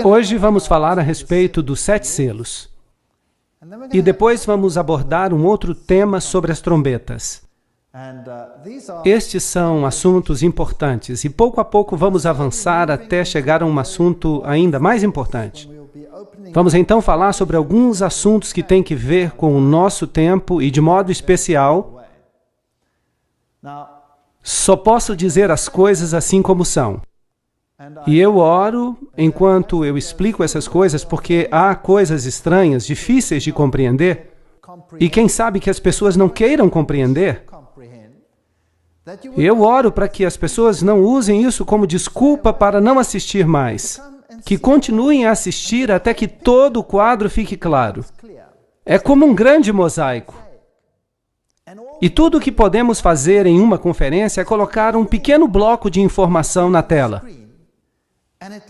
Hoje vamos falar a respeito dos 7 selos. E depois vamos abordar um outro tema sobre as trombetas. Estes são assuntos importantes e pouco a pouco vamos avançar até chegar a um assunto ainda mais importante. Vamos então falar sobre alguns assuntos que têm que ver com o nosso tempo e de modo especial, só posso dizer as coisas assim como são. E eu oro enquanto eu explico essas coisas porque há coisas estranhas, difíceis de compreender, e quem sabe que as pessoas não queiram compreender. Eu oro para que as pessoas não usem isso como desculpa para não assistir mais, que continuem a assistir até que todo o quadro fique claro. É como um grande mosaico. E tudo o que podemos fazer em uma conferência é colocar um pequeno bloco de informação na tela.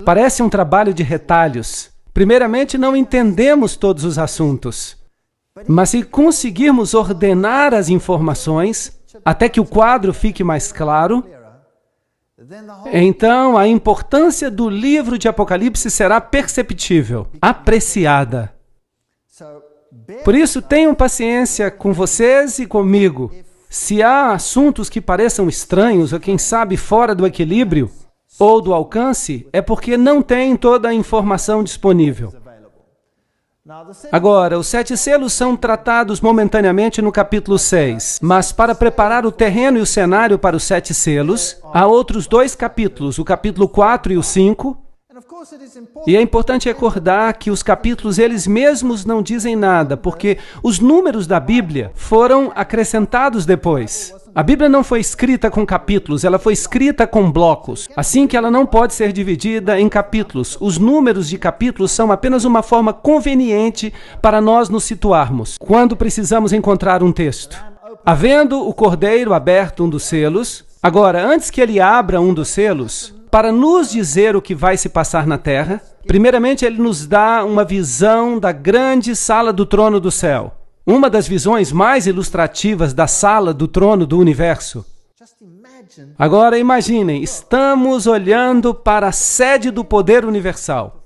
Parece um trabalho de retalhos. Primeiramente, não entendemos todos os assuntos. Mas se conseguirmos ordenar as informações até que o quadro fique mais claro, então a importância do livro de Apocalipse será perceptível, apreciada. Por isso, tenham paciência com vocês e comigo. Se há assuntos que pareçam estranhos ou quem sabe fora do equilíbrio, ou do alcance, é porque não tem toda a informação disponível. Agora, os 7 selos são tratados momentaneamente no capítulo 6, mas para preparar o terreno e o cenário para os 7 selos, há outros 2 capítulos, o capítulo 4 e o 5, e é importante recordar que os capítulos eles mesmos não dizem nada, porque os números da Bíblia foram acrescentados depois. A Bíblia não foi escrita com capítulos, ela foi escrita com blocos, assim que ela não pode ser dividida em capítulos. Os números de capítulos são apenas uma forma conveniente para nós nos situarmos, quando precisamos encontrar um texto. Havendo o Cordeiro aberto um dos selos, agora, antes que ele abra um dos selos, para nos dizer o que vai se passar na terra, primeiramente ele nos dá uma visão da grande sala do trono do céu. Uma das visões mais ilustrativas da sala do trono do universo. Agora imaginem, estamos olhando para a sede do poder universal.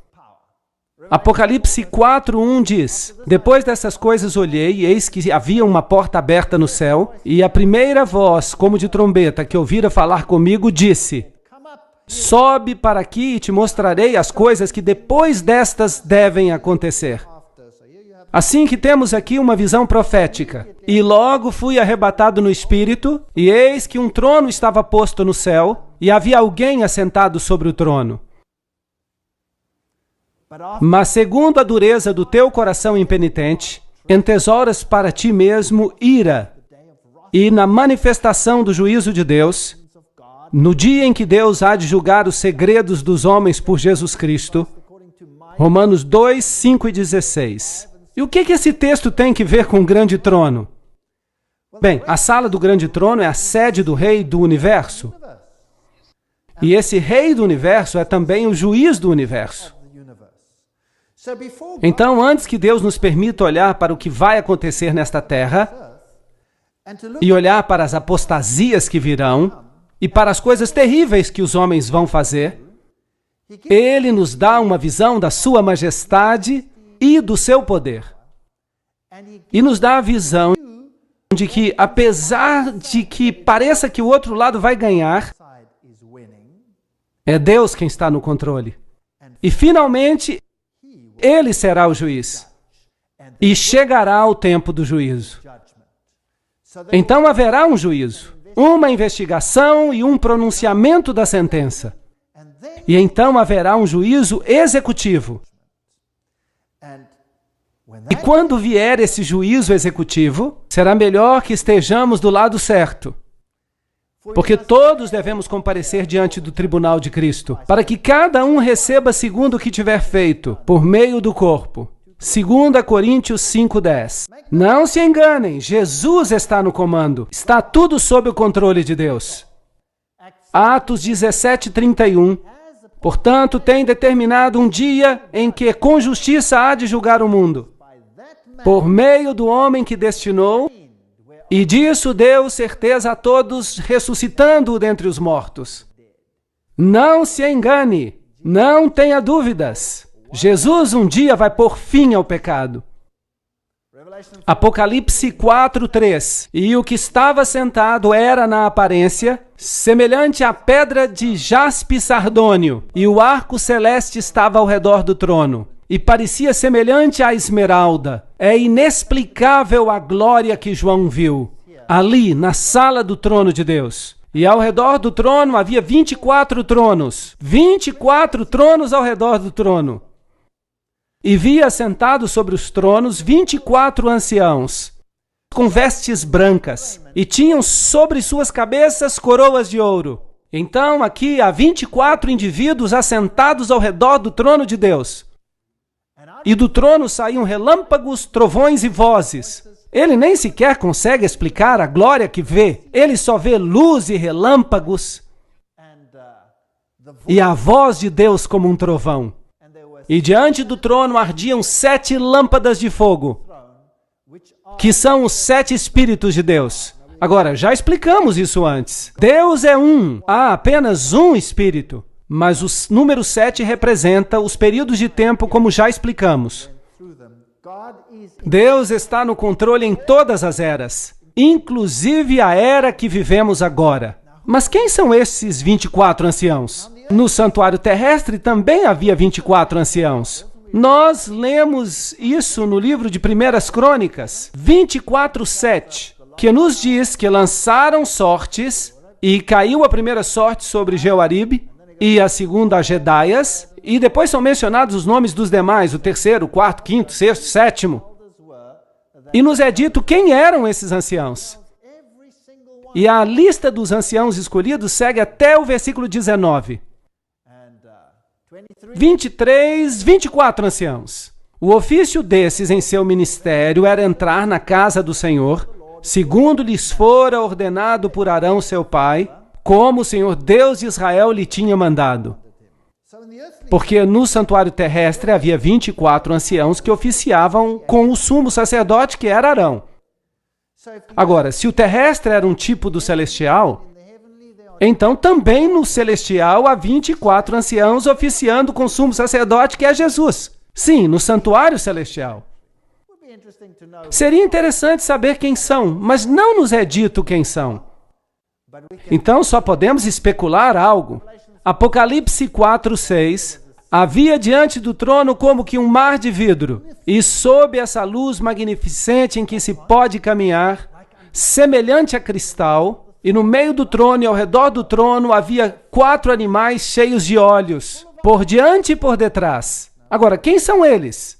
Apocalipse 4:1 diz: Depois dessas coisas olhei, e eis que havia uma porta aberta no céu, e a primeira voz, como de trombeta, que ouvira falar comigo, disse: Sobe para aqui e te mostrarei as coisas que depois destas devem acontecer. Assim que temos aqui uma visão profética. E logo fui arrebatado no Espírito, e eis que um trono estava posto no céu, e havia alguém assentado sobre o trono. Mas segundo a dureza do teu coração impenitente, entesouras para ti mesmo ira, e na manifestação do juízo de Deus, no dia em que Deus há de julgar os segredos dos homens por Jesus Cristo, Romanos 2, 5 e 16. E o que esse texto tem que ver com o grande trono? Bem, a sala do grande trono é a sede do rei do universo. E esse rei do universo é também o juiz do universo. Então, antes que Deus nos permita olhar para o que vai acontecer nesta terra, e olhar para as apostasias que virão, e para as coisas terríveis que os homens vão fazer, Ele nos dá uma visão da sua majestade e do seu poder. E nos dá a visão de que, apesar de que pareça que o outro lado vai ganhar, é Deus quem está no controle. E, finalmente, Ele será o juiz. E chegará o tempo do juízo. Então haverá um juízo, uma investigação e um pronunciamento da sentença. E então haverá um juízo executivo. E quando vier esse juízo executivo, será melhor que estejamos do lado certo. Porque todos devemos comparecer diante do tribunal de Cristo, para que cada um receba segundo o que tiver feito, por meio do corpo. 2 Coríntios 5:10. Não se enganem, Jesus está no comando. Está tudo sob o controle de Deus. Atos 17:31. Portanto, tem determinado um dia em que com justiça há de julgar o mundo, por meio do homem que destinou, e disso deu certeza a todos, ressuscitando-o dentre os mortos. Não se engane, Não tenha dúvidas. Jesus um dia vai pôr fim ao pecado. Apocalipse 4:3. E o que estava sentado era, na aparência, semelhante à pedra de jaspe sardônio, e o arco celeste estava ao redor do trono, e parecia semelhante à esmeralda. É inexplicável a glória que João viu, ali, na sala do trono de Deus. E ao redor do trono havia 24 tronos. 24 tronos ao redor do trono. E via assentados sobre os tronos 24 anciãos, com vestes brancas, e tinham sobre suas cabeças coroas de ouro. Então aqui há 24 indivíduos assentados ao redor do trono de Deus. E do trono saíam relâmpagos, trovões e vozes. Ele nem sequer consegue explicar a glória que vê. Ele só vê luz e relâmpagos e a voz de Deus como um trovão. E diante do trono ardiam 7 lâmpadas de fogo, que são os 7 Espíritos de Deus. Agora, já explicamos isso antes. Deus é um, há apenas um Espírito. Mas o número 7 representa os períodos de tempo, como já explicamos. Deus está no controle em todas as eras, inclusive a era que vivemos agora. Mas quem são esses 24 anciãos? No santuário terrestre também havia 24 anciãos. Nós lemos isso no livro de 1 Crônicas, 24:7, que nos diz que lançaram sortes, e caiu a primeira sorte sobre Jeoaribe, e a segunda a Jedaias, e depois são mencionados os nomes dos demais, o terceiro, o quarto, quinto, sexto, sétimo. E nos é dito quem eram esses anciãos. E a lista dos anciãos escolhidos segue até o versículo 19. 24 anciãos. O ofício desses em seu ministério era entrar na casa do Senhor, segundo lhes fora ordenado por Arão seu pai, como o Senhor Deus de Israel lhe tinha mandado. Porque no santuário terrestre havia 24 anciãos que oficiavam com o sumo sacerdote, que era Arão. Agora, se o terrestre era um tipo do celestial, então também no celestial há 24 anciãos oficiando com o sumo sacerdote, que é Jesus. Sim, no santuário celestial. Seria interessante saber quem são, mas não nos é dito quem são. Então só podemos especular algo. Apocalipse 4:6. Havia diante do trono como que um mar de vidro, e sob essa luz magnificente em que se pode caminhar, semelhante a cristal, e no meio do trono e ao redor do trono havia 4 animais cheios de olhos, por diante e por detrás. Agora, quem são eles?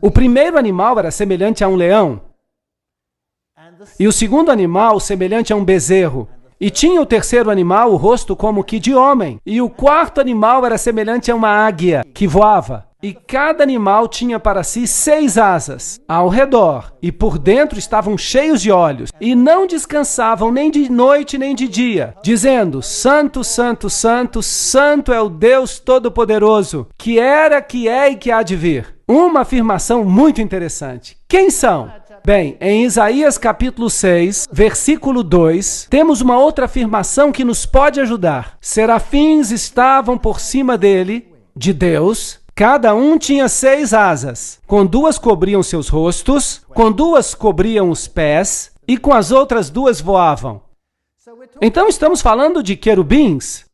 O primeiro animal era semelhante a um leão, e o segundo animal semelhante a um bezerro. E tinha o terceiro animal o rosto como que de homem. E o quarto animal era semelhante a uma águia que voava. E cada animal tinha para si 6 asas ao redor. E por dentro estavam cheios de olhos. E não descansavam nem de noite nem de dia, dizendo: Santo, Santo, Santo, Santo é o Deus Todo-Poderoso, que era, que é e que há de vir. Uma afirmação muito interessante. Quem são? Bem, em Isaías capítulo 6, versículo 2, temos uma outra afirmação que nos pode ajudar. Serafins estavam por cima dele, de Deus, cada um tinha 6 asas, com 2 cobriam seus rostos, com 2 cobriam os pés, e com as outras 2 voavam. Então estamos falando de querubins.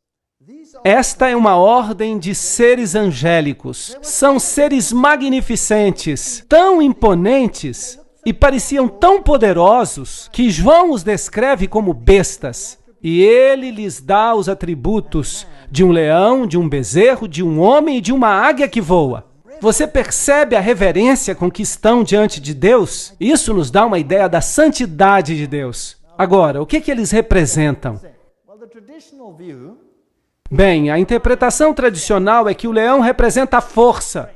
Esta é uma ordem de seres angélicos. São seres magnificentes, tão imponentes, e pareciam tão poderosos que João os descreve como bestas. E ele lhes dá os atributos de um leão, de um bezerro, de um homem e de uma águia que voa. Você percebe a reverência com que estão diante de Deus? Isso nos dá uma ideia da santidade de Deus. Agora, o que eles representam? Bem, a interpretação tradicional é que o leão representa a força.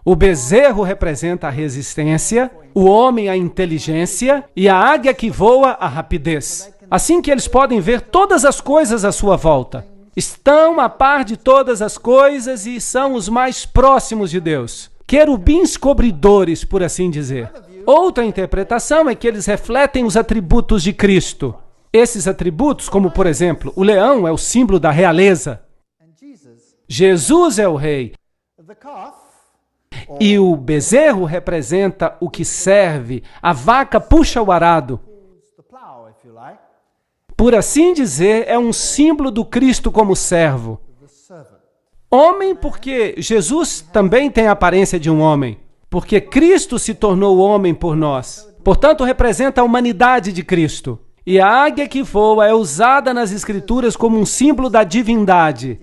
O bezerro representa a resistência, o homem a inteligência e a águia que voa a rapidez. Assim que eles podem ver todas as coisas à sua volta. Estão a par de todas as coisas e são os mais próximos de Deus. Querubins cobridores, por assim dizer. Outra interpretação é que eles refletem os atributos de Cristo. Esses atributos, como por exemplo, o leão é o símbolo da realeza. Jesus é o rei. E o bezerro representa o que serve. A vaca puxa o arado. Por assim dizer, é um símbolo do Cristo como servo. Homem, porque Jesus também tem a aparência de um homem. Porque Cristo se tornou homem por nós. Portanto, representa a humanidade de Cristo. E a águia que voa é usada nas Escrituras como um símbolo da divindade.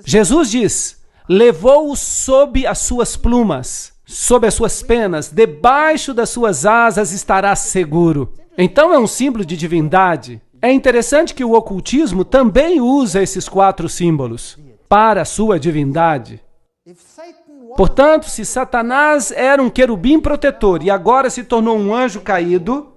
Jesus diz: levou-o sob as suas plumas, sob as suas penas, debaixo das suas asas estará seguro. Então é um símbolo de divindade. É interessante que o ocultismo também usa esses 4 símbolos para a sua divindade. Portanto, se Satanás era um querubim protetor e agora se tornou um anjo caído,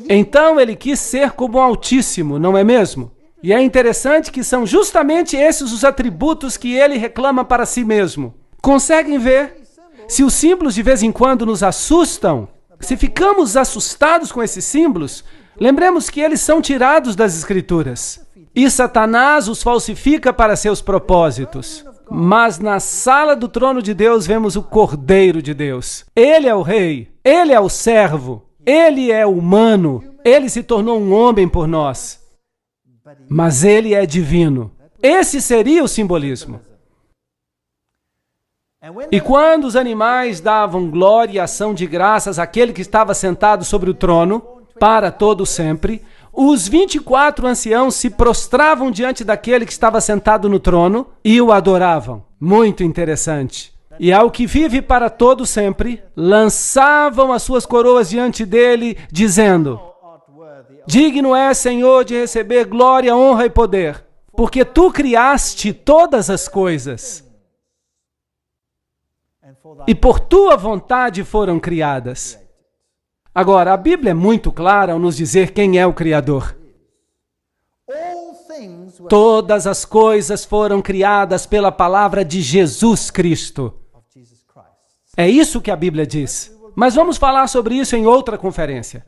então ele quis ser como o Altíssimo, não é mesmo? E é interessante que são justamente esses os atributos que ele reclama para si mesmo. Conseguem ver? Se os símbolos de vez em quando nos assustam, se ficamos assustados com esses símbolos, lembremos que eles são tirados das Escrituras. E Satanás os falsifica para seus propósitos. Mas na sala do trono de Deus vemos o Cordeiro de Deus. Ele é o rei, ele é o servo, ele é humano, ele se tornou um homem por nós. Mas ele é divino. Esse seria o simbolismo. E quando os animais davam glória e ação de graças àquele que estava sentado sobre o trono, para todo sempre, os 24 anciãos se prostravam diante daquele que estava sentado no trono e o adoravam. Muito interessante. E ao que vive para todo sempre, lançavam as suas coroas diante dele, dizendo: digno é, Senhor, de receber glória, honra e poder, porque tu criaste todas as coisas. E por tua vontade foram criadas. Agora, a Bíblia é muito clara ao nos dizer quem é o Criador. Todas as coisas foram criadas pela palavra de Jesus Cristo. É isso que a Bíblia diz. Mas vamos falar sobre isso em outra conferência.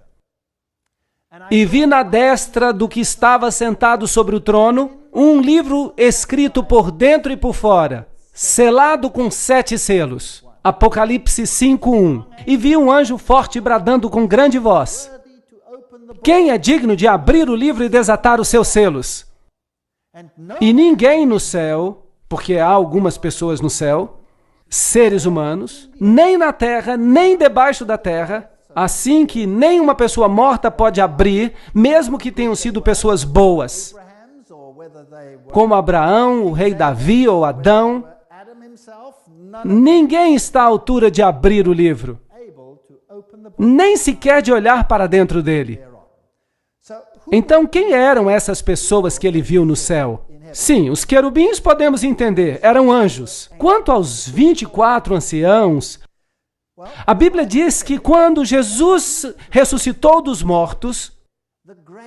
E vi na destra do que estava sentado sobre o trono um livro escrito por dentro e por fora, selado com 7 selos. Apocalipse 5:1. E vi um anjo forte bradando com grande voz: quem é digno de abrir o livro e desatar os seus selos? E ninguém no céu, porque há algumas pessoas no céu, seres humanos, nem na terra, nem debaixo da terra, assim que nenhuma pessoa morta pode abrir, mesmo que tenham sido pessoas boas, como Abraão, o rei Davi ou Adão. Ninguém está à altura de abrir o livro, nem sequer de olhar para dentro dele. Então, quem eram essas pessoas que ele viu no céu? Sim, os querubins podemos entender, eram anjos. Quanto aos 24 anciãos, a Bíblia diz que quando Jesus ressuscitou dos mortos,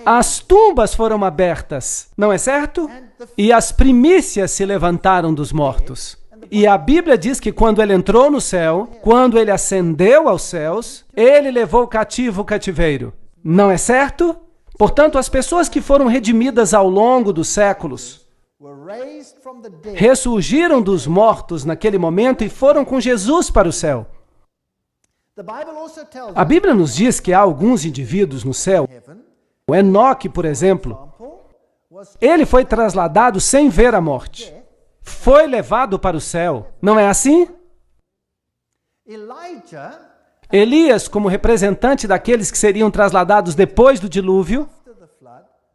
as tumbas foram abertas, não é certo? E as primícias se levantaram dos mortos. E a Bíblia diz que quando ele entrou no céu, quando ele ascendeu aos céus, ele levou cativo o cativeiro. Não é certo? Portanto, as pessoas que foram redimidas ao longo dos séculos ressurgiram dos mortos naquele momento e foram com Jesus para o céu. A Bíblia nos diz que há alguns indivíduos no céu. O Enoque, por exemplo, ele foi trasladado sem ver a morte. Foi levado para o céu. Não é assim? Elias, como representante daqueles que seriam trasladados depois do dilúvio,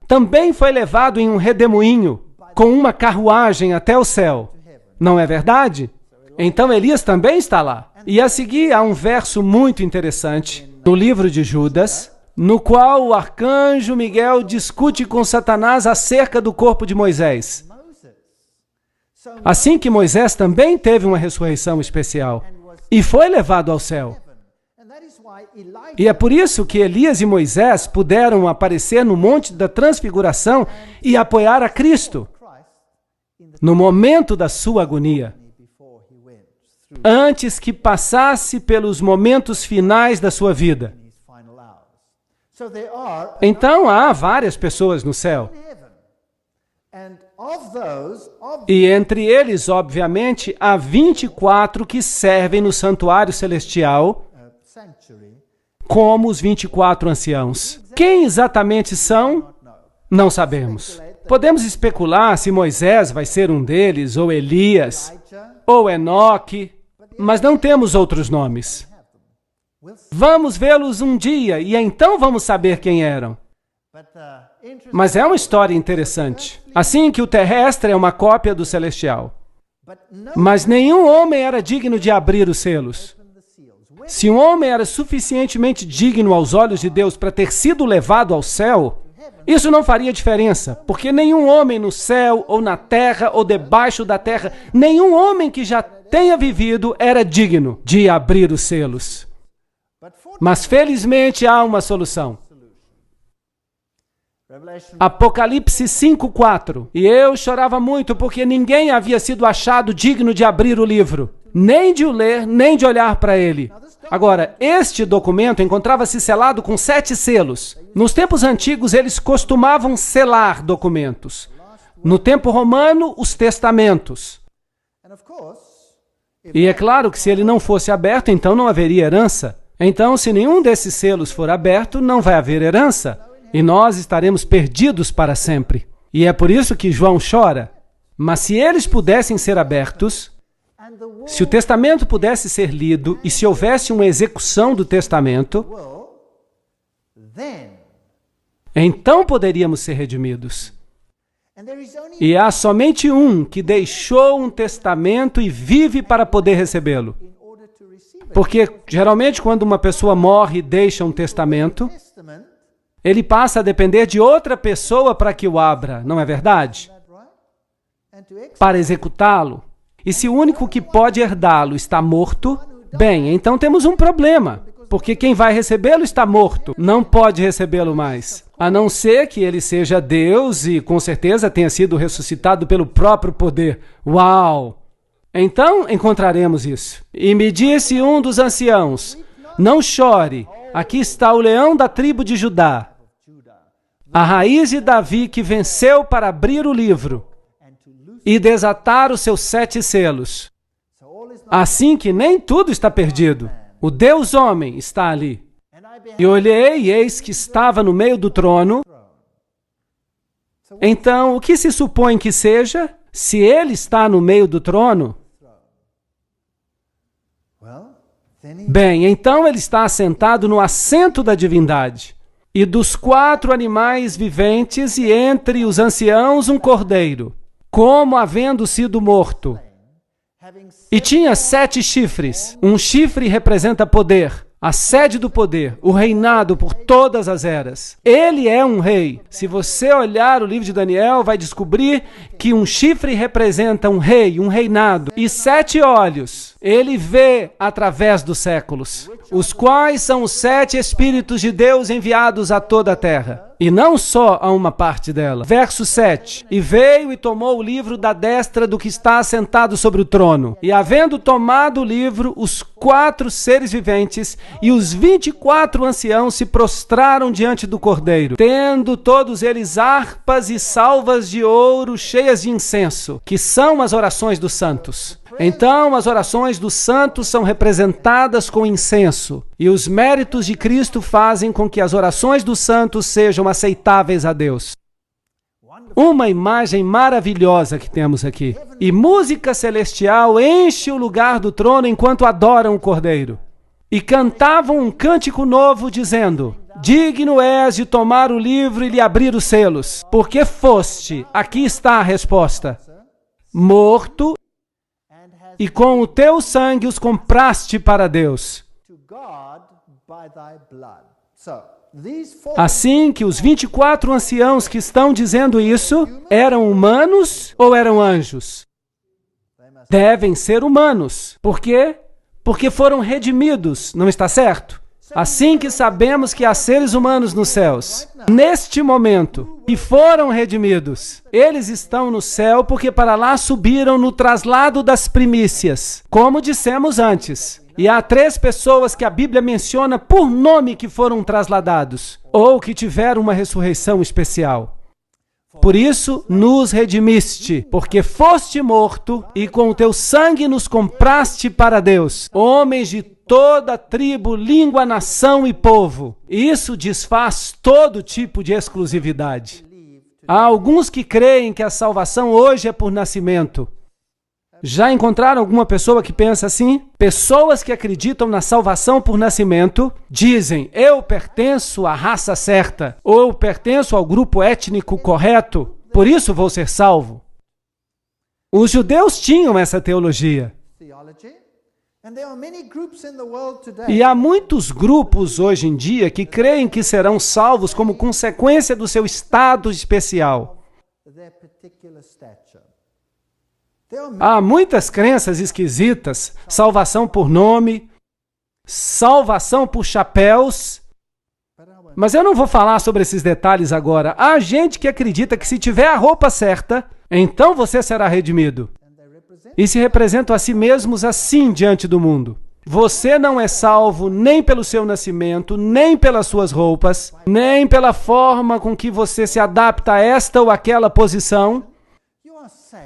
também foi levado em um redemoinho, com uma carruagem até o céu. Não é verdade? Então Elias também está lá. E a seguir há um verso muito interessante no livro de Judas, no qual o arcanjo Miguel discute com Satanás acerca do corpo de Moisés. Assim que Moisés também teve uma ressurreição especial e foi levado ao céu. E é por isso que Elias e Moisés puderam aparecer no Monte da Transfiguração e apoiar a Cristo no momento da sua agonia, antes que passasse pelos momentos finais da sua vida. Então há várias pessoas no céu. E entre eles, obviamente, há 24 que servem no santuário celestial como os 24 anciãos. Quem exatamente são? Não sabemos. Podemos especular se Moisés vai ser um deles, ou Elias, ou Enoque, mas não temos outros nomes. Vamos vê-los um dia e então vamos saber quem eram. Mas é uma história interessante. Assim que o terrestre é uma cópia do celestial. Mas nenhum homem era digno de abrir os selos. Se um homem era suficientemente digno aos olhos de Deus para ter sido levado ao céu, isso não faria diferença, porque nenhum homem no céu, ou na terra, ou debaixo da terra, nenhum homem que já tenha vivido era digno de abrir os selos. Mas felizmente há uma solução. Apocalipse 5:4. E eu chorava muito porque ninguém havia sido achado digno de abrir o livro, nem de o ler, nem de olhar para ele. Agora, este documento encontrava-se selado com 7 selos. Nos tempos antigos, eles costumavam selar documentos. No tempo romano, os testamentos. E é claro que se ele não fosse aberto, então não haveria herança. Então, se nenhum desses selos for aberto, não vai haver herança. E nós estaremos perdidos para sempre. E é por isso que João chora. Mas se eles pudessem ser abertos, se o testamento pudesse ser lido e se houvesse uma execução do testamento, então poderíamos ser redimidos. E há somente um que deixou um testamento e vive para poder recebê-lo. Porque, geralmente, quando uma pessoa morre e deixa um testamento, ele passa a depender de outra pessoa para que o abra, não é verdade? Para executá-lo. E se o único que pode herdá-lo está morto, bem, então temos um problema, porque quem vai recebê-lo está morto, não pode recebê-lo mais. A não ser que ele seja Deus e, com certeza, tenha sido ressuscitado pelo próprio poder. Uau! Então, encontraremos isso. E me disse um dos anciãos, não chore, aqui está o leão da tribo de Judá, a raiz de Davi que venceu para abrir o livro e desatar os seus 7 selos. Assim que nem tudo está perdido. O Deus homem está ali. E olhei e eis que estava no meio do trono. Então, o que se supõe que seja? Se ele está no meio do trono, bem, então ele está assentado no assento da divindade. E dos 4 animais viventes e entre os anciãos um cordeiro, como havendo sido morto. E tinha 7 chifres. Um chifre representa poder, a sede do poder, o reinado por todas as eras. Ele é um rei. Se você olhar o livro de Daniel, vai descobrir que um chifre representa um rei, um reinado. E 7 olhos, ele vê através dos séculos, os quais são os 7 Espíritos de Deus enviados a toda a terra. E não só a uma parte dela. Verso 7. E veio e tomou o livro da destra do que está assentado sobre o trono. E havendo tomado o livro, os 4 seres viventes e os 24 anciãos se prostraram diante do Cordeiro, tendo todos eles harpas e salvas de ouro cheias de incenso, que são as orações dos santos. Então, as orações dos santos são representadas com incenso, e os méritos de Cristo fazem com que as orações dos santos sejam aceitáveis a Deus. Uma imagem maravilhosa que temos aqui. E música celestial enche o lugar do trono enquanto adoram o Cordeiro. E cantavam um cântico novo, dizendo: digno és de tomar o livro e lhe abrir os selos, porque foste, aqui está a resposta, morto, e com o teu sangue os compraste para Deus. Assim que os 24 anciãos que estão dizendo isso, eram humanos ou eram anjos? Devem ser humanos. Por quê? Porque foram redimidos, não está certo? Assim que sabemos que há seres humanos nos céus, neste momento, que foram redimidos, eles estão no céu porque para lá subiram no traslado das primícias, como dissemos antes. E há 3 pessoas que a Bíblia menciona por nome que foram trasladados, ou que tiveram uma ressurreição especial. Por isso nos redimiste, porque foste morto e com o teu sangue nos compraste para Deus, homens de toda tribo, língua, nação e povo. Isso desfaz todo tipo de exclusividade. Há alguns que creem que a salvação hoje é por nascimento. Já encontraram alguma pessoa que pensa assim? Pessoas que acreditam na salvação por nascimento dizem: eu pertenço à raça certa, ou eu pertenço ao grupo étnico correto, por isso vou ser salvo. Os judeus tinham essa teologia. E há muitos grupos hoje em dia que creem que serão salvos como consequência do seu estado especial. Há muitas crenças esquisitas, salvação por nome, salvação por chapéus, mas eu não vou falar sobre esses detalhes agora. Há gente que acredita que se tiver a roupa certa, então você será redimido. E se representam a si mesmos assim diante do mundo. Você não é salvo nem pelo seu nascimento, nem pelas suas roupas, nem pela forma com que você se adapta a esta ou aquela posição.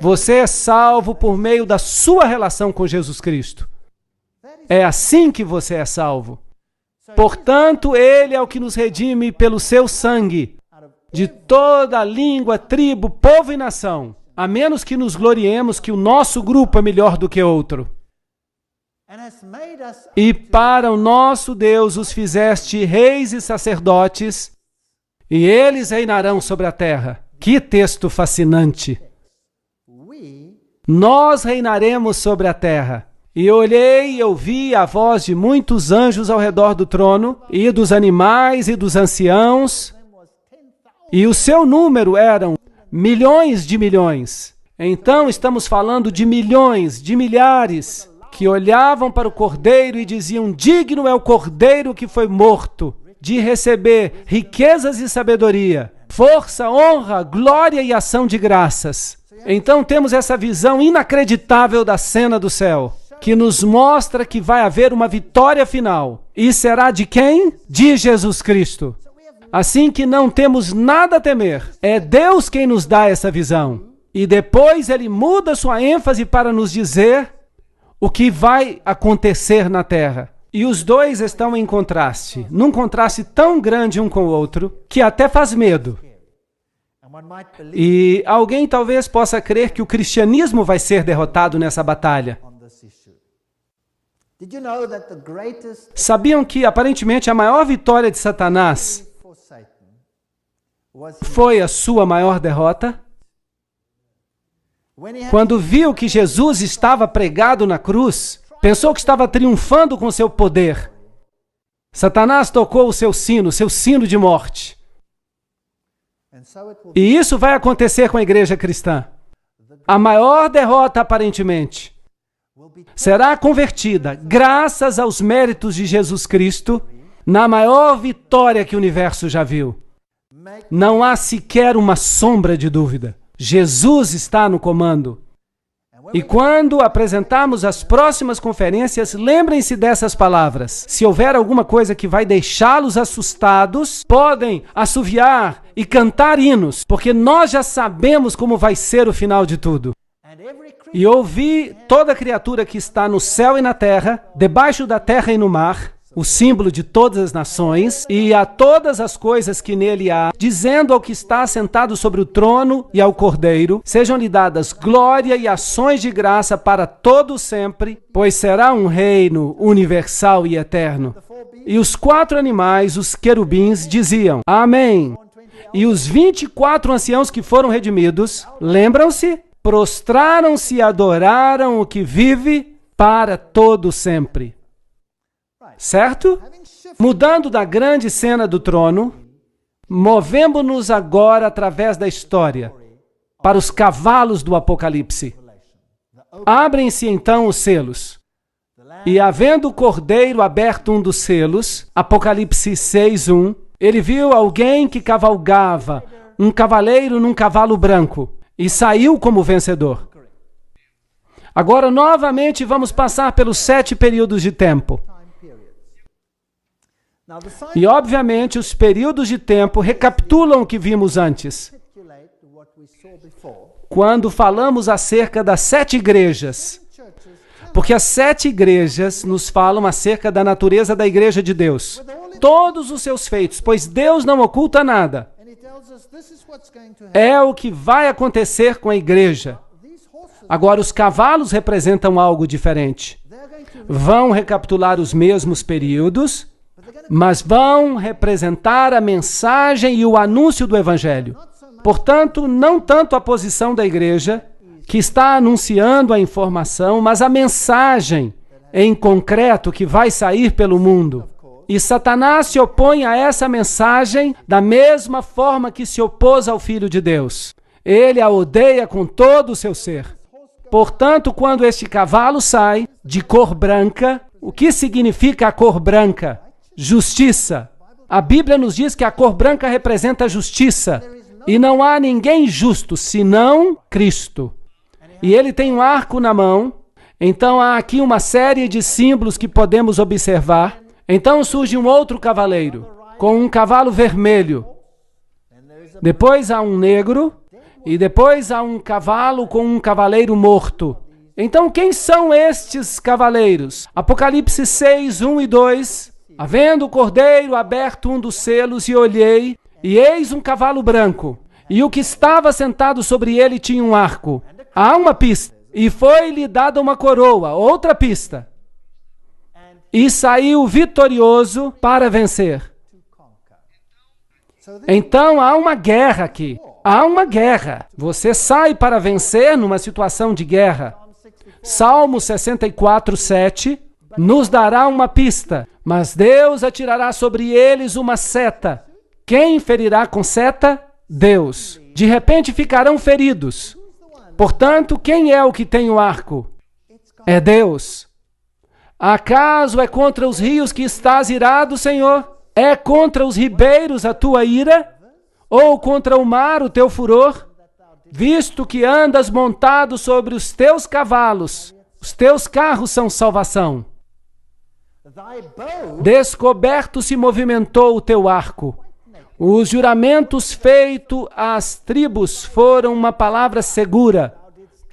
Você é salvo por meio da sua relação com Jesus Cristo. É assim que você é salvo. Portanto, Ele é o que nos redime pelo seu sangue, de toda língua, tribo, povo e nação, a menos que nos gloriemos que o nosso grupo é melhor do que outro. E para o nosso Deus os fizeste reis e sacerdotes, e eles reinarão sobre a terra. Que texto fascinante! Nós reinaremos sobre a terra. E olhei e ouvi a voz de muitos anjos ao redor do trono, e dos animais e dos anciãos, e o seu número eram milhões de milhões. Então estamos falando de milhões, de milhares, que olhavam para o Cordeiro e diziam: digno é o Cordeiro que foi morto, de receber riquezas e sabedoria, força, honra, glória e ação de graças. Então temos essa visão inacreditável da cena do céu, que nos mostra que vai haver uma vitória final. E será de quem? De Jesus Cristo. Assim que não temos nada a temer. É Deus quem nos dá essa visão. E depois Ele muda sua ênfase para nos dizer o que vai acontecer na terra. E os dois estão em contraste, num contraste tão grande um com o outro, que até faz medo. E alguém talvez possa crer que o cristianismo vai ser derrotado nessa batalha. Sabiam que, aparentemente, a maior vitória de Satanás foi a sua maior derrota? Quando viu que Jesus estava pregado na cruz, pensou que estava triunfando com seu poder. Satanás tocou o seu sino de morte. E isso vai acontecer com a igreja cristã. A maior derrota, aparentemente, será convertida, graças aos méritos de Jesus Cristo, na maior vitória que o universo já viu. Não há sequer uma sombra de dúvida. Jesus está no comando. E quando apresentarmos as próximas conferências, lembrem-se dessas palavras. Se houver alguma coisa que vai deixá-los assustados, podem assoviar e cantar hinos, porque nós já sabemos como vai ser o final de tudo. E ouvi toda criatura que está no céu e na terra, debaixo da terra e no mar, o símbolo de todas as nações, e a todas as coisas que nele há, dizendo ao que está sentado sobre o trono e ao Cordeiro, sejam-lhe dadas glória e ações de graça para todo sempre, pois será um reino universal e eterno. E os 4 animais, os querubins, diziam: Amém. E os 24 anciãos que foram redimidos, lembram-se? Prostraram-se e adoraram o que vive para todo sempre. Certo? Mudando da grande cena do trono, movemos-nos agora através da história para os cavalos do Apocalipse. Abrem-se então os selos. E havendo o Cordeiro aberto um dos selos, Apocalipse 6:1, ele viu alguém que cavalgava, um cavaleiro num cavalo branco, e saiu como vencedor. Agora, novamente, vamos passar pelos 7 períodos de tempo. E, obviamente, os períodos de tempo recapitulam o que vimos antes. quando falamos acerca das 7 igrejas. Porque as 7 igrejas nos falam acerca da natureza da igreja de Deus. Todos os seus feitos, pois Deus não oculta nada. É o que vai acontecer com a igreja. Agora, os cavalos representam algo diferente. Vão recapitular os mesmos períodos, mas vão representar a mensagem e o anúncio do Evangelho. Portanto, não tanto a posição da igreja, que está anunciando a informação, mas a mensagem em concreto que vai sair pelo mundo. E Satanás se opõe a essa mensagem da mesma forma que se opôs ao Filho de Deus. Ele a odeia com todo o seu ser. Portanto, quando este cavalo sai de cor branca, o que significa a cor branca? Justiça. A Bíblia nos diz que a cor branca representa a justiça. E não há ninguém justo, senão Cristo. E ele tem um arco na mão. Então há aqui uma série de símbolos que podemos observar. Então surge um outro cavaleiro, com um cavalo vermelho. Depois há um negro. E depois há um cavalo com um cavaleiro morto. Então quem são estes cavaleiros? Apocalipse 6, 1 e 2. Havendo o cordeiro aberto um dos selos, e olhei, e eis um cavalo branco. E o que estava sentado sobre ele tinha um arco. Há uma pista. E foi-lhe dada uma coroa, outra pista. E saiu vitorioso para vencer. Então há uma guerra aqui. Há uma guerra. Você sai para vencer numa situação de guerra. Salmo 64, 7 nos dará uma pista. Mas Deus atirará sobre eles uma seta. Quem ferirá com seta? Deus. De repente ficarão feridos. Portanto, quem é o que tem o arco? É Deus. Acaso é contra os rios que estás irado, Senhor? É contra os ribeiros a tua ira? Ou contra o mar o teu furor? Visto que andas montado sobre os teus cavalos, os teus carros são salvação. Descoberto se movimentou o teu arco. Os juramentos feitos às tribos foram uma palavra segura.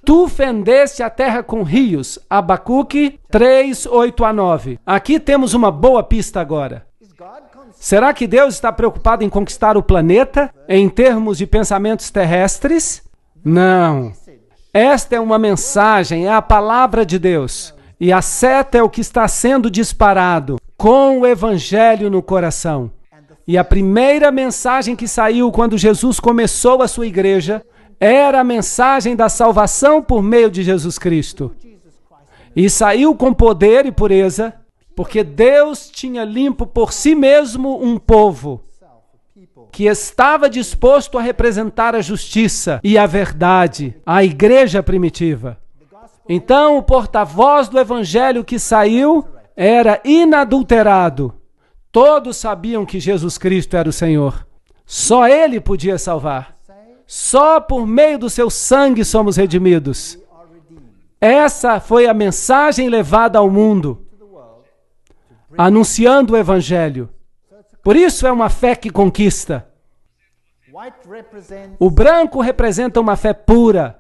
Tu fendeste a terra com rios. Abacuque 3, 8 a 9. Aqui temos uma boa pista agora. Será que Deus está preocupado em conquistar o planeta em termos de pensamentos terrestres? Não. Esta é uma mensagem, é a palavra de Deus. E a seta é o que está sendo disparado com o Evangelho no coração. E a primeira mensagem que saiu quando Jesus começou a sua igreja era a mensagem da salvação por meio de Jesus Cristo. E saiu com poder e pureza, porque Deus tinha limpo por si mesmo um povo que estava disposto a representar a justiça e a verdade, a igreja primitiva. Então, o porta-voz do Evangelho que saiu era inadulterado. Todos sabiam que Jesus Cristo era o Senhor. Só Ele podia salvar. Só por meio do seu sangue somos redimidos. Essa foi a mensagem levada ao mundo, anunciando o Evangelho. Por isso é uma fé que conquista. O branco representa uma fé pura.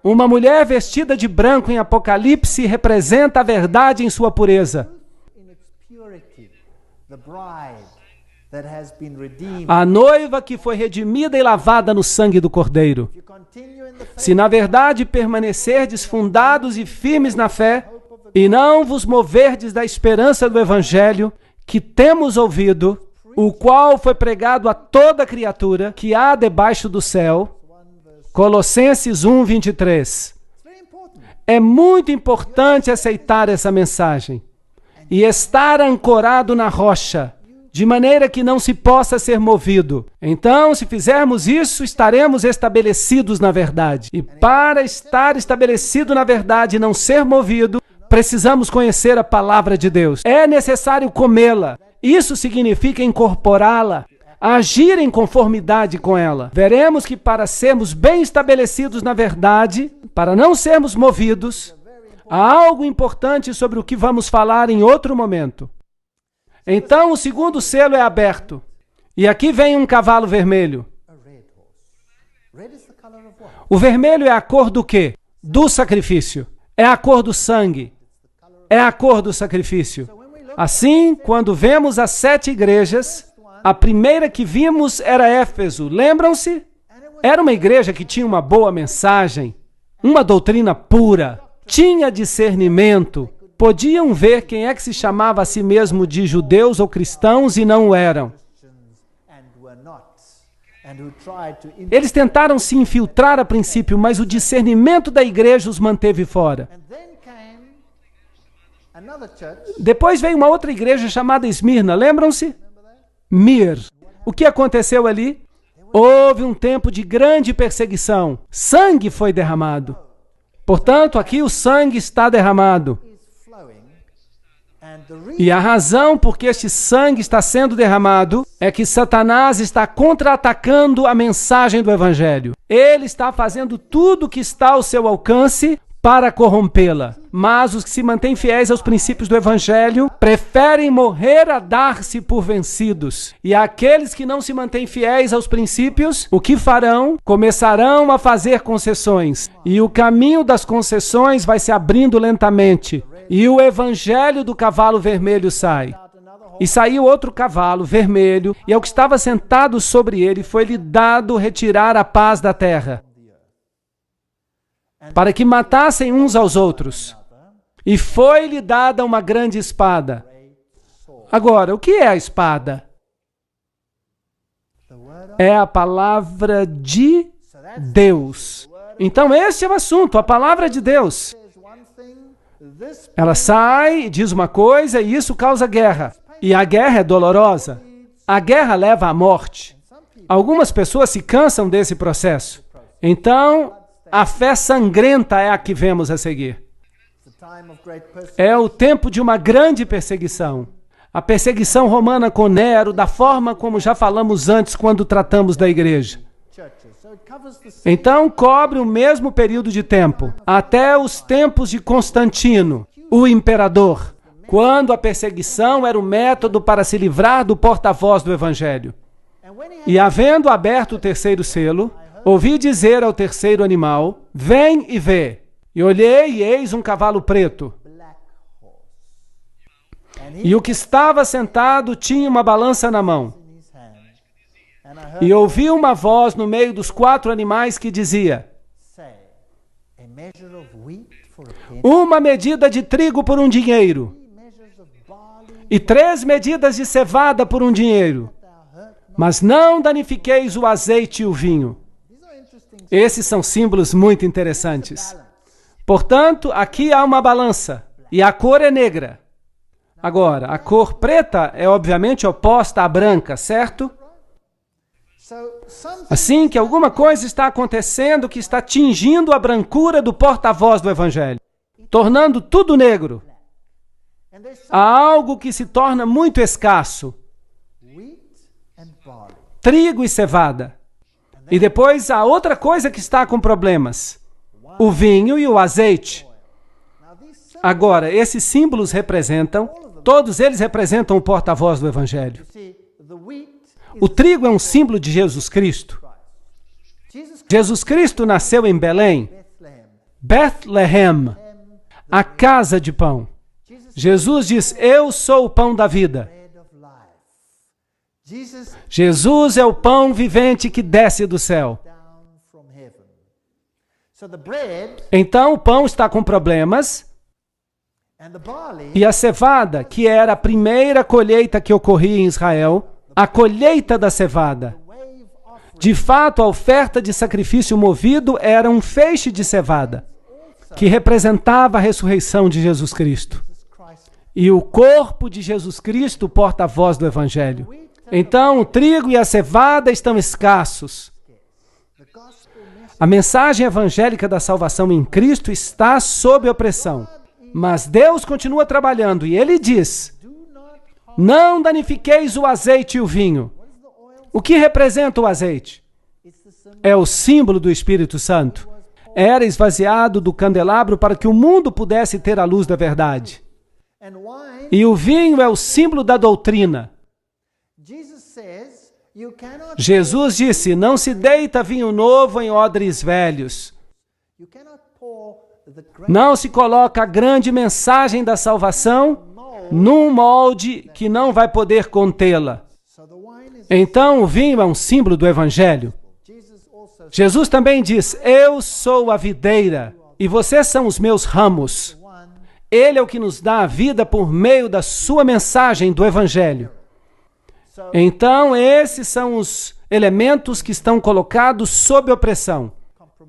Uma mulher vestida de branco em Apocalipse representa a verdade em sua pureza. A noiva que foi redimida e lavada no sangue do Cordeiro. Se na verdade permanecerdes fundados e firmes na fé, e não vos moverdes da esperança do Evangelho, que temos ouvido, o qual foi pregado a toda criatura que há debaixo do céu. Colossenses 1, 23. É muito importante aceitar essa mensagem e estar ancorado na rocha, de maneira que não se possa ser movido. Então, se fizermos isso, estaremos estabelecidos na verdade. E para estar estabelecido na verdade e não ser movido, precisamos conhecer a palavra de Deus. É necessário comê-la. Isso significa incorporá-la, agir em conformidade com ela. Veremos que para sermos bem estabelecidos na verdade, para não sermos movidos, há algo importante sobre o que vamos falar em outro momento. Então, o segundo selo é aberto. E aqui vem um cavalo vermelho. O vermelho é a cor do quê? Do sacrifício. É a cor do sangue. É a cor do sacrifício. Assim, quando vemos as 7 igrejas, a primeira que vimos era Éfeso. Lembram-se? Era uma igreja que tinha uma boa mensagem, uma doutrina pura, tinha discernimento, podiam ver quem é que se chamava a si mesmo de judeus ou cristãos e não o eram. Eles tentaram se infiltrar a princípio, mas o discernimento da igreja os manteve fora. Depois veio uma outra igreja chamada Esmirna, lembram-se? Mir. O que aconteceu ali? Houve um tempo de grande perseguição. Sangue foi derramado. Portanto, aqui o sangue está derramado. E a razão por que este sangue está sendo derramado é que Satanás está contra-atacando a mensagem do Evangelho. Ele está fazendo tudo o que está ao seu alcance para corrompê-la. Mas os que se mantêm fiéis aos princípios do Evangelho preferem morrer a dar-se por vencidos. E aqueles que não se mantêm fiéis aos princípios, o que farão? Começarão a fazer concessões. E o caminho das concessões vai se abrindo lentamente. E o Evangelho do cavalo vermelho sai. E saiu outro cavalo vermelho, e ao que estava sentado sobre ele foi-lhe dado retirar a paz da terra, para que matassem uns aos outros. E foi-lhe dada uma grande espada. Agora, o que é a espada? É a palavra de Deus. Então, esse é o assunto, a palavra de Deus. Ela sai e diz uma coisa e isso causa guerra. E a guerra é dolorosa. A guerra leva à morte. Algumas pessoas se cansam desse processo. Então, a fé sangrenta é a que vemos a seguir. É o tempo de uma grande perseguição. A perseguição romana com Nero, da forma como já falamos antes quando tratamos da igreja. Então, cobre o mesmo período de tempo, até os tempos de Constantino, o imperador, quando a perseguição era o método para se livrar do porta-voz do Evangelho. E havendo aberto o terceiro selo, ouvi dizer ao terceiro animal, vem e vê. E olhei e eis um cavalo preto. E o que estava sentado tinha uma balança na mão. E ouvi uma voz no meio dos 4 animais que dizia, uma medida de trigo por um dinheiro, e 3 medidas de cevada por um dinheiro, mas não danifiqueis o azeite e o vinho. Esses são símbolos muito interessantes. Portanto, aqui há uma balança, e a cor é negra. Agora, a cor preta é obviamente oposta à branca, certo? Assim que alguma coisa está acontecendo que está tingindo a brancura do porta-voz do Evangelho, tornando tudo negro. Há algo que se torna muito escasso. Trigo e cevada. E depois há outra coisa que está com problemas. O vinho e o azeite. Agora, esses símbolos representam, todos eles representam o porta-voz do Evangelho. O trigo é um símbolo de Jesus Cristo. Jesus Cristo nasceu em Belém, Bethlehem, a casa de pão. Jesus diz, eu sou o pão da vida. Jesus é o pão vivente que desce do céu. Então o pão está com problemas e a cevada, que era a primeira colheita que ocorria em Israel, a colheita da cevada. De fato, a oferta de sacrifício movido era um feixe de cevada, que representava a ressurreição de Jesus Cristo. E o corpo de Jesus Cristo, porta-voz do Evangelho. Então, o trigo e a cevada estão escassos. A mensagem evangélica da salvação em Cristo está sob opressão. Mas Deus continua trabalhando e Ele diz, não danifiqueis o azeite e o vinho. O que representa o azeite? É o símbolo do Espírito Santo. Era esvaziado do candelabro para que o mundo pudesse ter a luz da verdade. E o vinho é o símbolo da doutrina. Jesus disse, não se deita vinho novo em odres velhos. Não se coloca a grande mensagem da salvação num molde que não vai poder contê-la. Então, o vinho é um símbolo do Evangelho. Jesus também diz, eu sou a videira e vocês são os meus ramos. Ele é o que nos dá a vida por meio da sua mensagem do Evangelho. Então, esses são os elementos que estão colocados sob opressão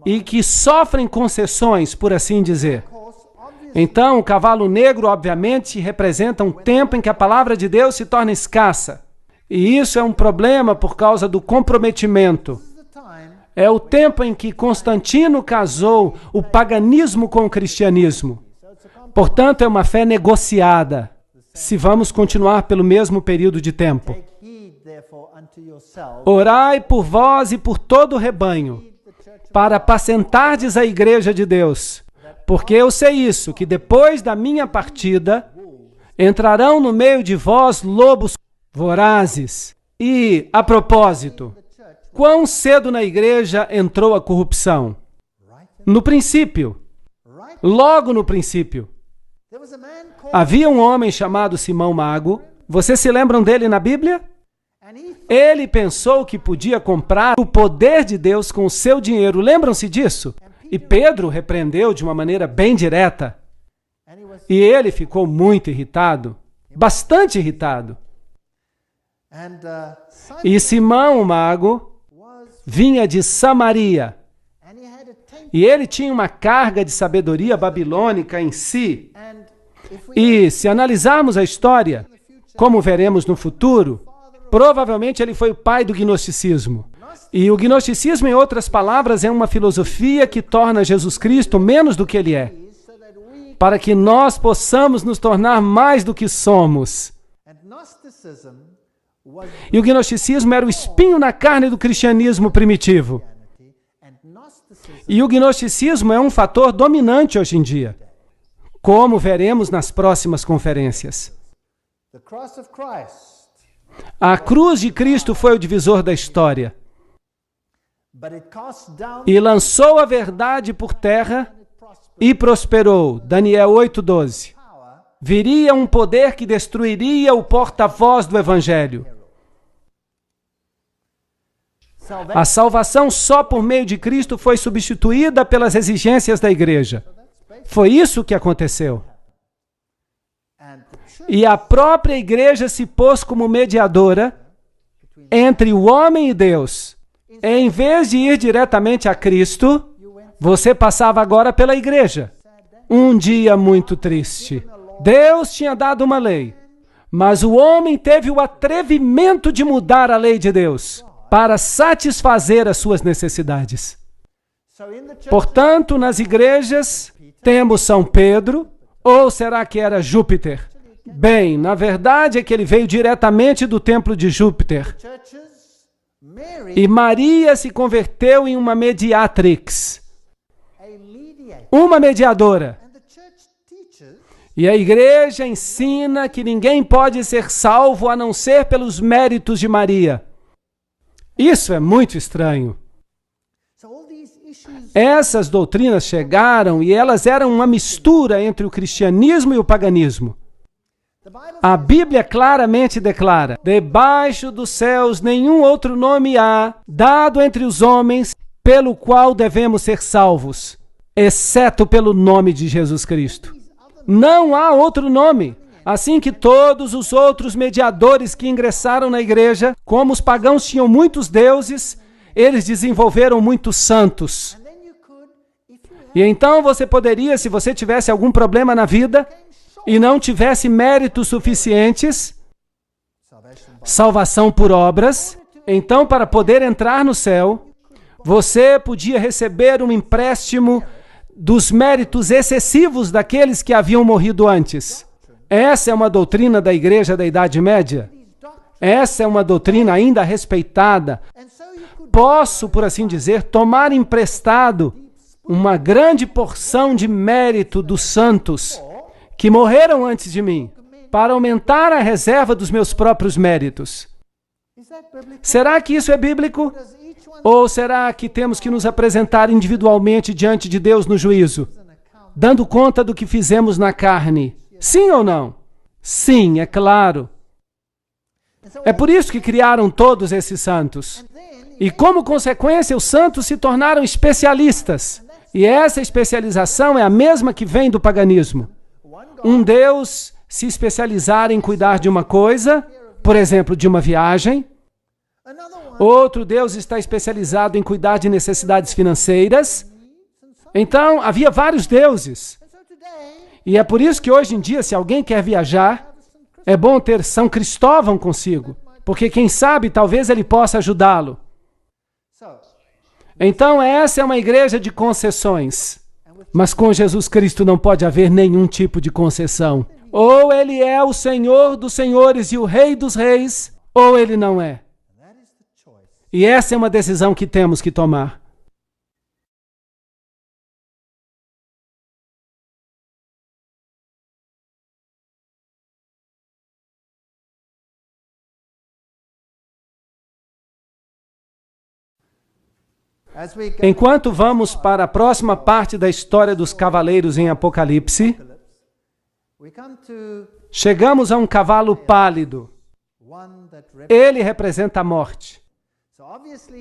e que sofrem concessões, por assim dizer. Então, o cavalo negro, obviamente, representa um tempo em que a palavra de Deus se torna escassa. E isso é um problema por causa do comprometimento. É o tempo em que Constantino casou o paganismo com o cristianismo. Portanto, é uma fé negociada, se vamos continuar pelo mesmo período de tempo. Orai por vós e por todo o rebanho, para apacentardes a igreja de Deus. Porque eu sei isso, que depois da minha partida, entrarão no meio de vós lobos vorazes. E, a propósito, quão cedo na igreja entrou a corrupção? No princípio. Logo no princípio. Havia um homem chamado Simão Mago. Vocês se lembram dele na Bíblia? Ele pensou que podia comprar o poder de Deus com o seu dinheiro. Lembram-se disso? E Pedro repreendeu de uma maneira bem direta. E ele ficou muito irritado. Bastante irritado. E Simão, o mago, vinha de Samaria. E ele tinha uma carga de sabedoria babilônica em si. E se analisarmos a história, como veremos no futuro, provavelmente ele foi o pai do gnosticismo. E o gnosticismo, em outras palavras, é uma filosofia que torna Jesus Cristo menos do que ele é, para que nós possamos nos tornar mais do que somos. E o gnosticismo era o espinho na carne do cristianismo primitivo. E o gnosticismo é um fator dominante hoje em dia, como veremos nas próximas conferências. A cruz de Cristo foi o divisor da história. E lançou a verdade por terra e prosperou. Daniel 8:12. Viria um poder que destruiria o porta-voz do Evangelho. A salvação só por meio de Cristo foi substituída pelas exigências da igreja. Foi isso que aconteceu. E a própria igreja se pôs como mediadora entre o homem e Deus. Em vez de ir diretamente a Cristo, você passava agora pela igreja. Um dia muito triste. Deus tinha dado uma lei, mas o homem teve o atrevimento de mudar a lei de Deus para satisfazer as suas necessidades. Portanto, nas igrejas, temos São Pedro, ou será que era Júpiter? Bem, na verdade é que ele veio diretamente do templo de Júpiter. E Maria se converteu em uma mediatrix, uma mediadora. E a igreja ensina que ninguém pode ser salvo a não ser pelos méritos de Maria. Isso é muito estranho. Essas doutrinas chegaram e elas eram uma mistura entre o cristianismo e o paganismo. A Bíblia claramente declara: debaixo dos céus nenhum outro nome há, dado entre os homens, pelo qual devemos ser salvos, exceto pelo nome de Jesus Cristo. Não há outro nome. Assim que todos os outros mediadores que ingressaram na igreja, como os pagãos tinham muitos deuses, eles desenvolveram muitos santos. E então você poderia, se você tivesse algum problema na vida e não tivesse méritos suficientes, salvação por obras, então para poder entrar no céu, você podia receber um empréstimo dos méritos excessivos daqueles que haviam morrido antes. Essa é uma doutrina da igreja da Idade Média. Essa é uma doutrina ainda respeitada. Posso, por assim dizer, tomar emprestado uma grande porção de mérito dos santos que morreram antes de mim, para aumentar a reserva dos meus próprios méritos. Será que isso é bíblico? Ou será que temos que nos apresentar individualmente diante de Deus no juízo, dando conta do que fizemos na carne? Sim ou não? Sim, é claro. É por isso que criaram todos esses santos. E como consequência, os santos se tornaram especialistas. E essa especialização é a mesma que vem do paganismo. Um Deus se especializar em cuidar de uma coisa, por exemplo, de uma viagem. Outro Deus está especializado em cuidar de necessidades financeiras. Então, havia vários deuses. E é por isso que hoje em dia, se alguém quer viajar, é bom ter São Cristóvão consigo, porque quem sabe, talvez ele possa ajudá-lo. Então, essa é uma igreja de concessões. Mas com Jesus Cristo não pode haver nenhum tipo de concessão. Ou ele é o Senhor dos senhores e o Rei dos reis, ou ele não é. E essa é uma decisão que temos que tomar. Enquanto vamos para a próxima parte da história dos cavaleiros em Apocalipse, chegamos a um cavalo pálido. Ele representa a morte.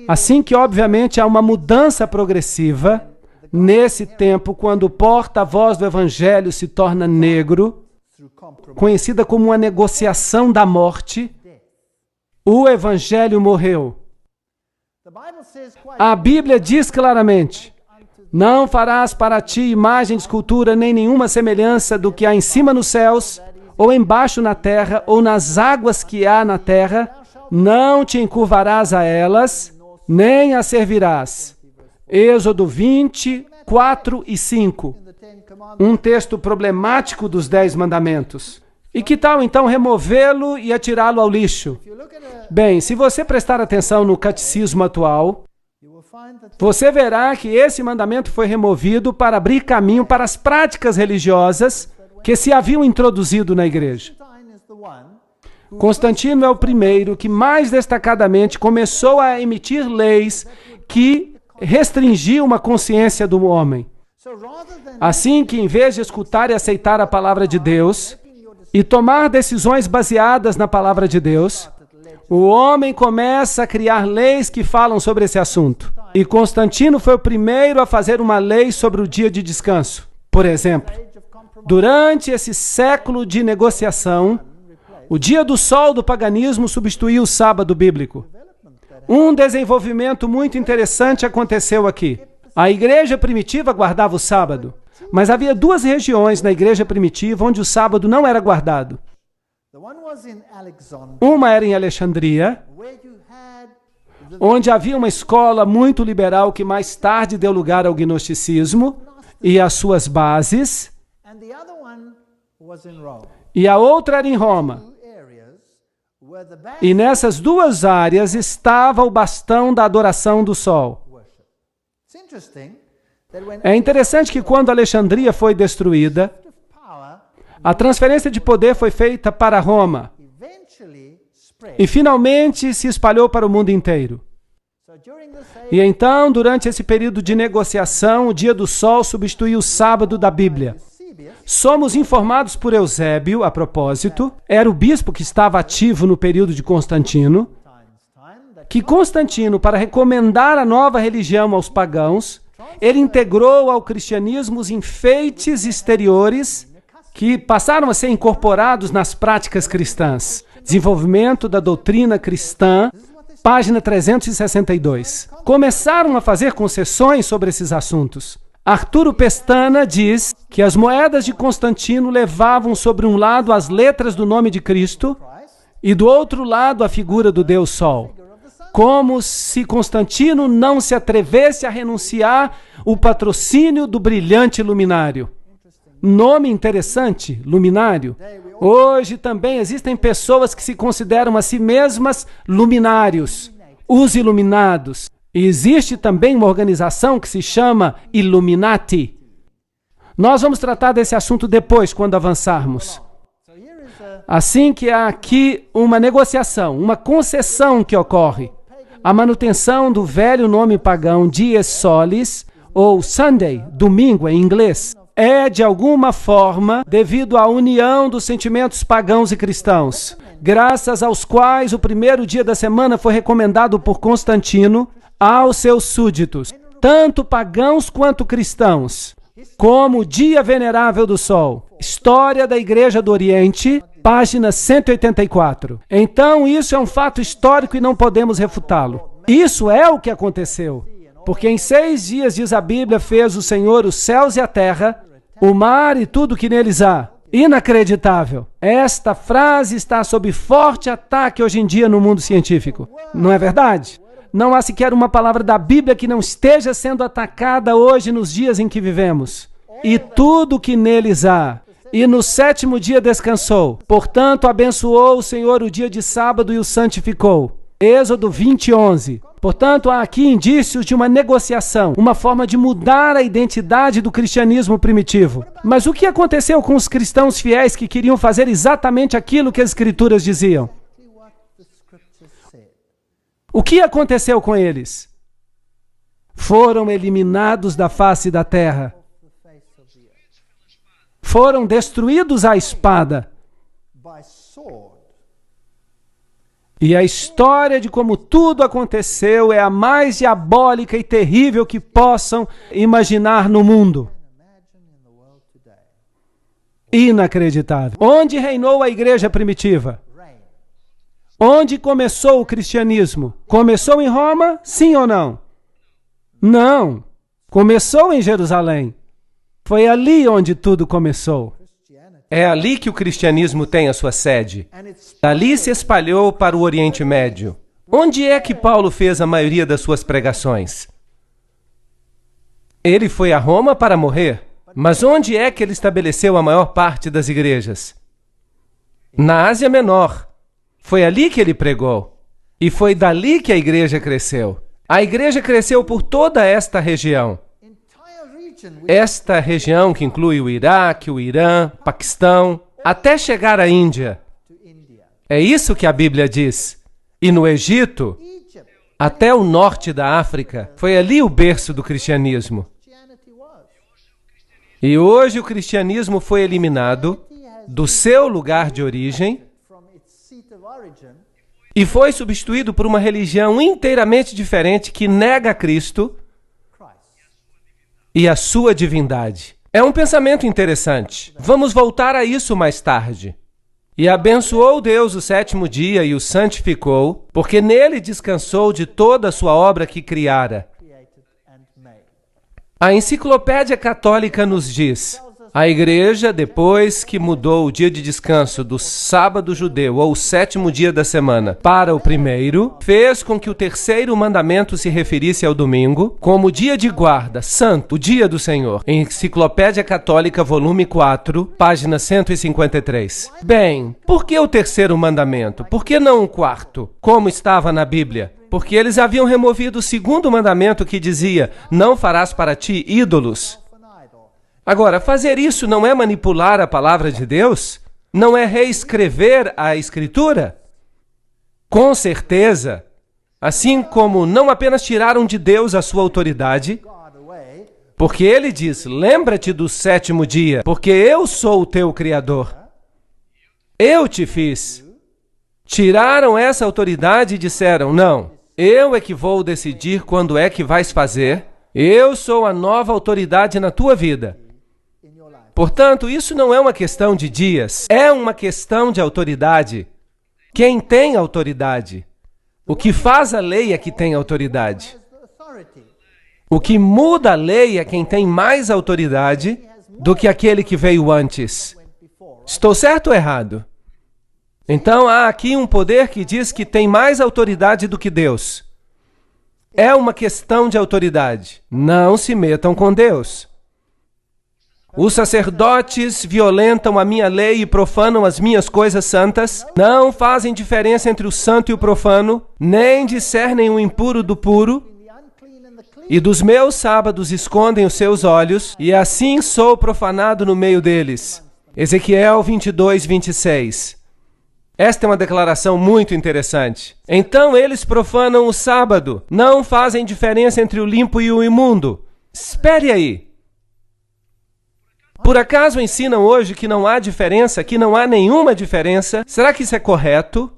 Assim que, obviamente, há uma mudança progressiva nesse tempo, quando o porta-voz do Evangelho se torna negro, conhecida como uma negociação da morte, o Evangelho morreu. A Bíblia diz claramente: não farás para ti imagem de escultura, nem nenhuma semelhança do que há em cima nos céus, ou embaixo na terra, ou nas águas que há na terra. Não te encurvarás a elas, nem as servirás. Êxodo 20, 4 e 5. Um texto problemático dos 10 mandamentos. E que tal então removê-lo e atirá-lo ao lixo? Bem, se você prestar atenção no catecismo atual, você verá que esse mandamento foi removido para abrir caminho para as práticas religiosas que se haviam introduzido na igreja. Constantino é o primeiro que mais destacadamente começou a emitir leis que restringiam uma consciência do homem. Assim que, em vez de escutar e aceitar a palavra de Deus e tomar decisões baseadas na palavra de Deus, o homem começa a criar leis que falam sobre esse assunto. E Constantino foi o primeiro a fazer uma lei sobre o dia de descanso. Por exemplo, durante esse século de negociação, o dia do sol do paganismo substituiu o sábado bíblico. Um desenvolvimento muito interessante aconteceu aqui. A igreja primitiva guardava o sábado, mas havia duas regiões na igreja primitiva onde o sábado não era guardado. Uma era em Alexandria, onde havia uma escola muito liberal que mais tarde deu lugar ao gnosticismo e às suas bases, e a outra era em Roma. E nessas duas áreas estava o bastão da adoração do sol. É interessante que quando Alexandria foi destruída, a transferência de poder foi feita para Roma e finalmente se espalhou para o mundo inteiro. E então, durante esse período de negociação, o dia do sol substituiu o sábado da Bíblia. Somos informados por Eusébio, a propósito, era o bispo que estava ativo no período de Constantino, que Constantino, para recomendar a nova religião aos pagãos, ele integrou ao cristianismo os enfeites exteriores que passaram a ser incorporados nas práticas cristãs. Desenvolvimento da doutrina cristã, página 362. Começaram a fazer concessões sobre esses assuntos. Arturo Pestana diz que as moedas de Constantino levavam sobre um lado as letras do nome de Cristo e do outro lado a figura do Deus Sol. Como se Constantino não se atrevesse a renunciar o patrocínio do brilhante luminário. Nome interessante, luminário. Hoje também existem pessoas que se consideram a si mesmas luminários, os iluminados. E existe também uma organização que se chama Illuminati. Nós vamos tratar desse assunto depois, quando avançarmos. Assim que há aqui uma negociação, uma concessão que ocorre. A manutenção do velho nome pagão Dies Solis, ou Sunday, domingo em inglês, é de alguma forma devido à união dos sentimentos pagãos e cristãos, graças aos quais o primeiro dia da semana foi recomendado por Constantino aos seus súditos, tanto pagãos quanto cristãos, como o Dia Venerável do Sol. História da Igreja do Oriente, página 184. Então, isso é um fato histórico e não podemos refutá-lo. Isso é o que aconteceu. Porque em 6 dias, diz a Bíblia, fez o Senhor os céus e a terra, o mar e tudo que neles há. Inacreditável. Esta frase está sob forte ataque hoje em dia no mundo científico. Não é verdade? Não há sequer uma palavra da Bíblia que não esteja sendo atacada hoje nos dias em que vivemos. E tudo que neles há. E no 7º dia descansou. Portanto, abençoou o Senhor o dia de sábado e o santificou. Êxodo 20:11. Portanto, há aqui indícios de uma negociação, uma forma de mudar a identidade do cristianismo primitivo. Mas o que aconteceu com os cristãos fiéis que queriam fazer exatamente aquilo que as Escrituras diziam? O que aconteceu com eles? Foram eliminados da face da terra. Foram destruídos à espada. E a história de como tudo aconteceu é a mais diabólica e terrível que possam imaginar no mundo. Inacreditável. Onde reinou a igreja primitiva? Onde começou o cristianismo? Começou em Roma, sim ou não? Não. Começou em Jerusalém. Foi ali onde tudo começou. É ali que o cristianismo tem a sua sede. Dali se espalhou para o Oriente Médio. Onde é que Paulo fez a maioria das suas pregações? Ele foi a Roma para morrer. Mas onde é que ele estabeleceu a maior parte das igrejas? Na Ásia Menor. Foi ali que ele pregou. E foi dali que a igreja cresceu. A igreja cresceu por toda esta região. Esta região que inclui o Iraque, o Irã, Paquistão, até chegar à Índia. É isso que a Bíblia diz. E no Egito, até o norte da África, foi ali o berço do cristianismo. E hoje o cristianismo foi eliminado do seu lugar de origem e foi substituído por uma religião inteiramente diferente que nega a Cristo e a sua divindade. É um pensamento interessante. Vamos voltar a isso mais tarde. E abençoou Deus o 7º dia e o santificou, porque nele descansou de toda a sua obra que criara. A Enciclopédia Católica nos diz: a igreja, depois que mudou o dia de descanso do sábado judeu, ou o 7º dia da semana, para o primeiro, fez com que o 3º mandamento se referisse ao domingo, como dia de guarda, santo, o dia do Senhor. Enciclopédia Católica, volume 4, página 153. Bem, por que o 3º mandamento? Por que não o 4º, como estava na Bíblia? Porque eles haviam removido o 2º mandamento que dizia: não farás para ti ídolos. Agora, fazer isso não é manipular a palavra de Deus? Não é reescrever a Escritura? Com certeza. Assim como não apenas tiraram de Deus a sua autoridade, porque ele diz: lembra-te do 7º dia, porque eu sou o teu Criador. Eu te fiz. Tiraram essa autoridade e disseram: não, eu é que vou decidir quando é que vais fazer. Eu sou a nova autoridade na tua vida. Portanto, isso não é uma questão de dias, é uma questão de autoridade. Quem tem autoridade? O que faz a lei é que tem autoridade. O que muda a lei é quem tem mais autoridade do que aquele que veio antes. Estou certo ou errado? Então há aqui um poder que diz que tem mais autoridade do que Deus. É uma questão de autoridade. Não se metam com Deus. Os sacerdotes violentam a minha lei e profanam as minhas coisas santas, não fazem diferença entre o santo e o profano, nem discernem o impuro do puro, e dos meus sábados escondem os seus olhos, e assim sou profanado no meio deles. Ezequiel 22, 26. Esta é uma declaração muito interessante. Então eles profanam o sábado, não fazem diferença entre o limpo e o imundo. Espere aí. Por acaso ensinam hoje que não há diferença, que não há nenhuma diferença? Será que isso é correto?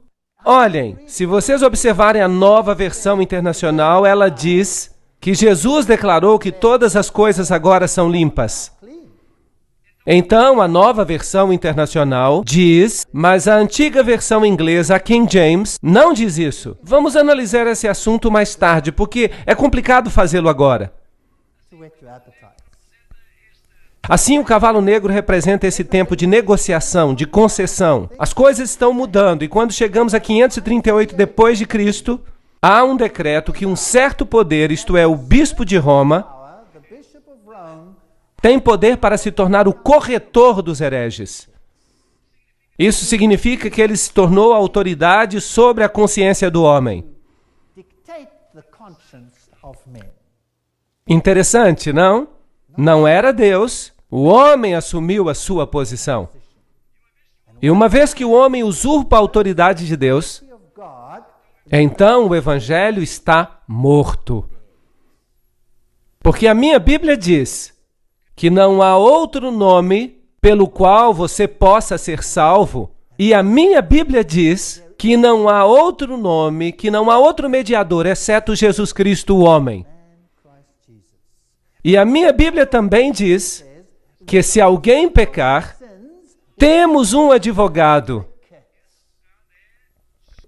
Olhem, se vocês observarem a Nova Versão Internacional, ela diz que Jesus declarou que todas as coisas agora são limpas. Então, a Nova Versão Internacional diz, mas a antiga versão inglesa, a King James, não diz isso. Vamos analisar esse assunto mais tarde, porque é complicado fazê-lo agora. Assim, o cavalo negro representa esse tempo de negociação, de concessão. As coisas estão mudando, e quando chegamos a 538 depois de Cristo, há um decreto que um certo poder, isto é, o bispo de Roma, tem poder para se tornar o corretor dos hereges. Isso significa que ele se tornou a autoridade sobre a consciência do homem. Interessante, não? Não era Deus, o homem assumiu a sua posição. E uma vez que o homem usurpa a autoridade de Deus, então o evangelho está morto. Porque a minha Bíblia diz que não há outro nome pelo qual você possa ser salvo. E a minha Bíblia diz que não há outro nome, que não há outro mediador, exceto Jesus Cristo, o homem. E a minha Bíblia também diz que se alguém pecar, temos um advogado.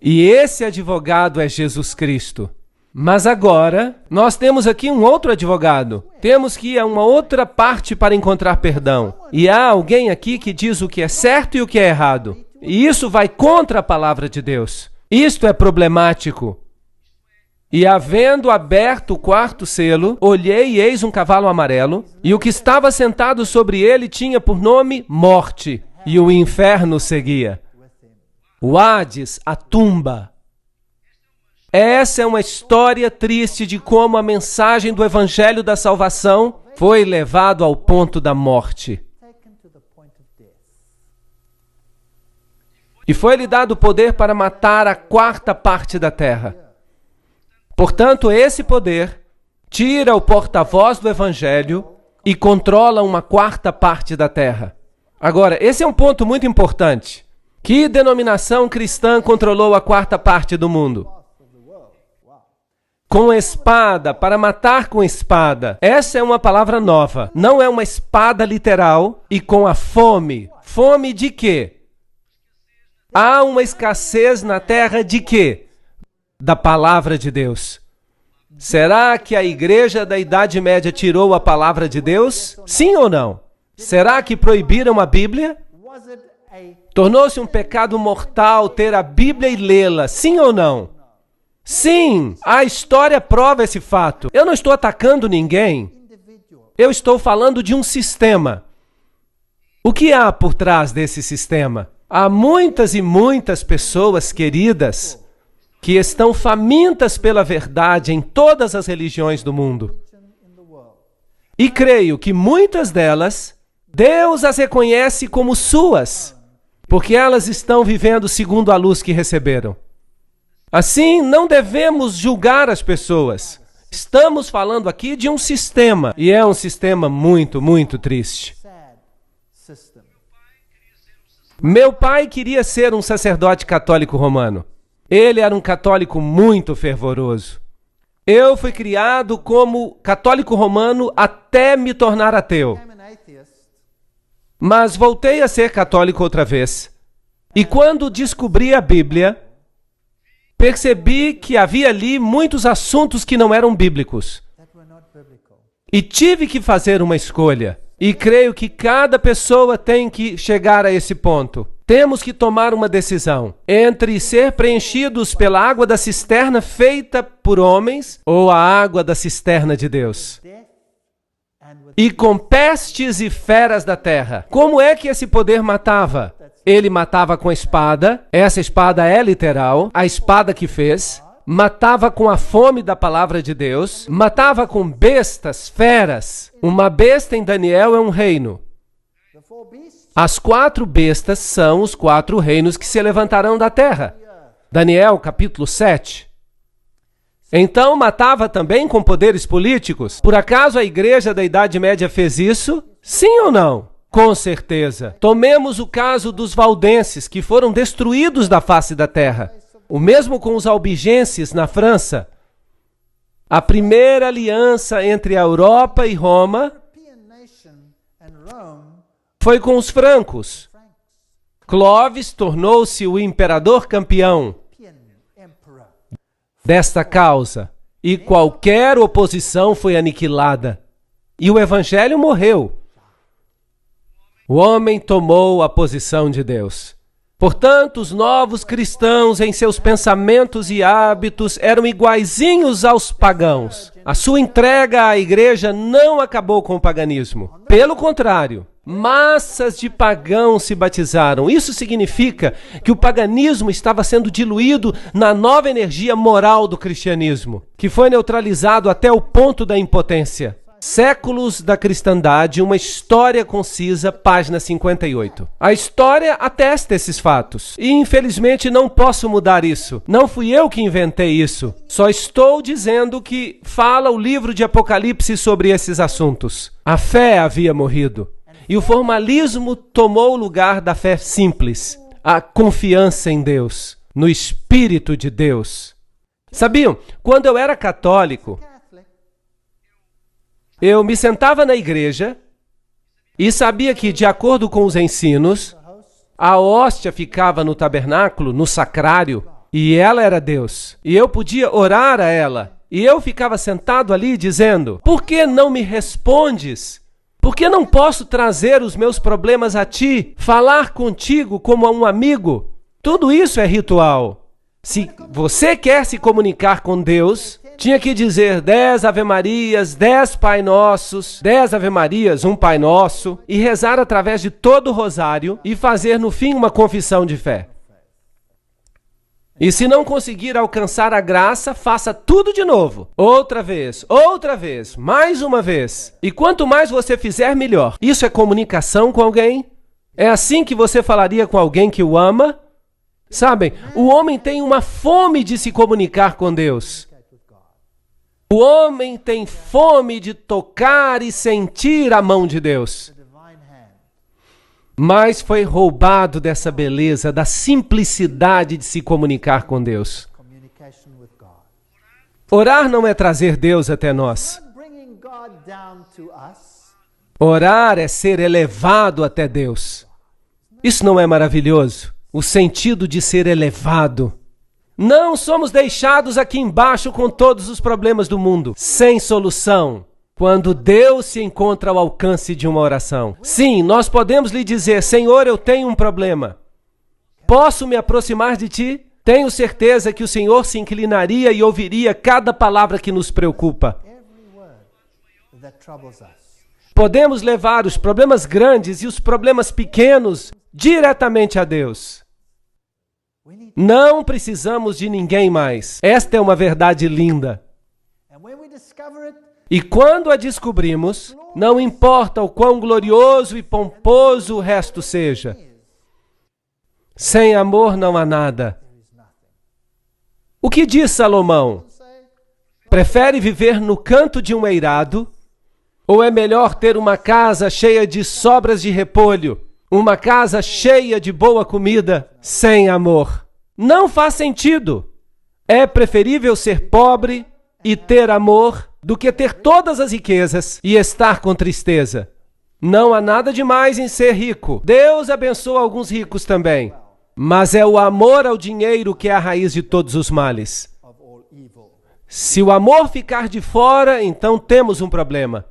E esse advogado é Jesus Cristo. Mas agora, nós temos aqui um outro advogado. Temos que ir a uma outra parte para encontrar perdão. E há alguém aqui que diz o que é certo e o que é errado. E isso vai contra a palavra de Deus. Isto é problemático. E havendo aberto o quarto selo, olhei e eis um cavalo amarelo, e o que estava sentado sobre ele tinha por nome Morte, e o inferno seguia. O Hades, a tumba. Essa é uma história triste de como a mensagem do Evangelho da Salvação foi levado ao ponto da morte. E foi-lhe dado o poder para matar a quarta parte da terra. Portanto, esse poder tira o porta-voz do Evangelho e controla uma quarta parte da terra. Agora, esse é um ponto muito importante. Que denominação cristã controlou a quarta parte do mundo? Com espada, para matar com espada. Essa é uma palavra nova. Não é uma espada literal. E com a fome. Fome de quê? Há uma escassez na terra de quê? Da palavra de Deus. Será que a igreja da Idade Média tirou a palavra de Deus? Sim ou não? Será que proibiram a Bíblia? Tornou-se um pecado mortal ter a Bíblia e lê-la? Sim ou não? Sim, a história prova esse fato. Eu não estou atacando ninguém. Eu estou falando de um sistema. O que há por trás desse sistema? Há muitas e muitas pessoas queridas que estão famintas pela verdade em todas as religiões do mundo. E creio que muitas delas, Deus as reconhece como suas, porque elas estão vivendo segundo a luz que receberam. Assim, não devemos julgar as pessoas. Estamos falando aqui de um sistema, e é um sistema muito, muito triste. Meu pai queria ser um sacerdote católico romano. Ele era um católico muito fervoroso. Eu fui criado como católico romano até me tornar ateu. Mas voltei a ser católico outra vez. E quando descobri a Bíblia, percebi que havia ali muitos assuntos que não eram bíblicos. E tive que fazer uma escolha. E creio que cada pessoa tem que chegar a esse ponto. Temos que tomar uma decisão entre ser preenchidos pela água da cisterna feita por homens ou a água da cisterna de Deus. E com pestes e feras da terra. Como é que esse poder matava? Ele matava com a espada, essa espada é literal, a espada que fez. Matava com a fome da palavra de Deus, matava com bestas, feras. Uma besta em Daniel é um reino. As 4 bestas são os 4 reinos que se levantarão da terra. Daniel, capítulo 7. Então matava também com poderes políticos? Por acaso a igreja da Idade Média fez isso? Sim ou não? Com certeza. Tomemos o caso dos valdenses, que foram destruídos da face da terra. O mesmo com os albigenses na França. A primeira aliança entre a Europa e Roma foi com os francos. Clovis tornou-se o imperador campeão desta causa, e qualquer oposição foi aniquilada. E o evangelho morreu. O homem tomou a posição de Deus. Portanto, os novos cristãos, em seus pensamentos e hábitos, eram iguaizinhos aos pagãos. A sua entrega à igreja não acabou com o paganismo. Pelo contrário, massas de pagãos se batizaram. Isso significa que o paganismo estava sendo diluído na nova energia moral do cristianismo, que foi neutralizado até o ponto da impotência. Séculos da cristandade, uma história concisa, página 58. A história atesta esses fatos. E infelizmente não posso mudar isso. Não fui eu que inventei isso. Só estou dizendo que fala o livro de Apocalipse sobre esses assuntos. A fé havia morrido. E o formalismo tomou o lugar da fé simples. A confiança em Deus, no Espírito de Deus. Sabiam, quando eu era católico, eu me sentava na igreja e sabia que, de acordo com os ensinos, a hóstia ficava no tabernáculo, no sacrário, e ela era Deus. E eu podia orar a ela. E eu ficava sentado ali dizendo: por que não me respondes? Por que não posso trazer os meus problemas a ti, falar contigo como a um amigo? Tudo isso é ritual. Se você quer se comunicar com Deus, tinha que dizer 10 Ave Marias, 10 Pai Nossos, 10 Ave Marias, um Pai Nosso, e rezar através de todo o rosário e fazer no fim uma confissão de fé. E se não conseguir alcançar a graça, faça tudo de novo. Outra vez, mais uma vez. E quanto mais você fizer, melhor. Isso é comunicação com alguém? É assim que você falaria com alguém que o ama? Sabem, o homem tem uma fome de se comunicar com Deus. O homem tem fome de tocar e sentir a mão de Deus. Mas foi roubado dessa beleza, da simplicidade de se comunicar com Deus. Orar não é trazer Deus até nós. Orar é ser elevado até Deus. Isso não é maravilhoso? O sentido de ser elevado. Não somos deixados aqui embaixo com todos os problemas do mundo, sem solução. Quando Deus se encontra ao alcance de uma oração. Sim, nós podemos lhe dizer: Senhor, eu tenho um problema. Posso me aproximar de ti? Tenho certeza que o Senhor se inclinaria e ouviria cada palavra que nos preocupa. Podemos levar os problemas grandes e os problemas pequenos diretamente a Deus. Não precisamos de ninguém mais. Esta é uma verdade linda. E quando a descobrimos, não importa o quão glorioso e pomposo o resto seja. Sem amor não há nada. O que diz Salomão? Prefere viver no canto de um eirado? Ou é melhor ter uma casa cheia de sobras de repolho? Uma casa cheia de boa comida, sem amor? Não faz sentido. É preferível ser pobre e ter amor do que ter todas as riquezas e estar com tristeza. Não há nada de mais em ser rico. Deus abençoa alguns ricos também. Mas é o amor ao dinheiro que é a raiz de todos os males. Se o amor ficar de fora, então temos um problema.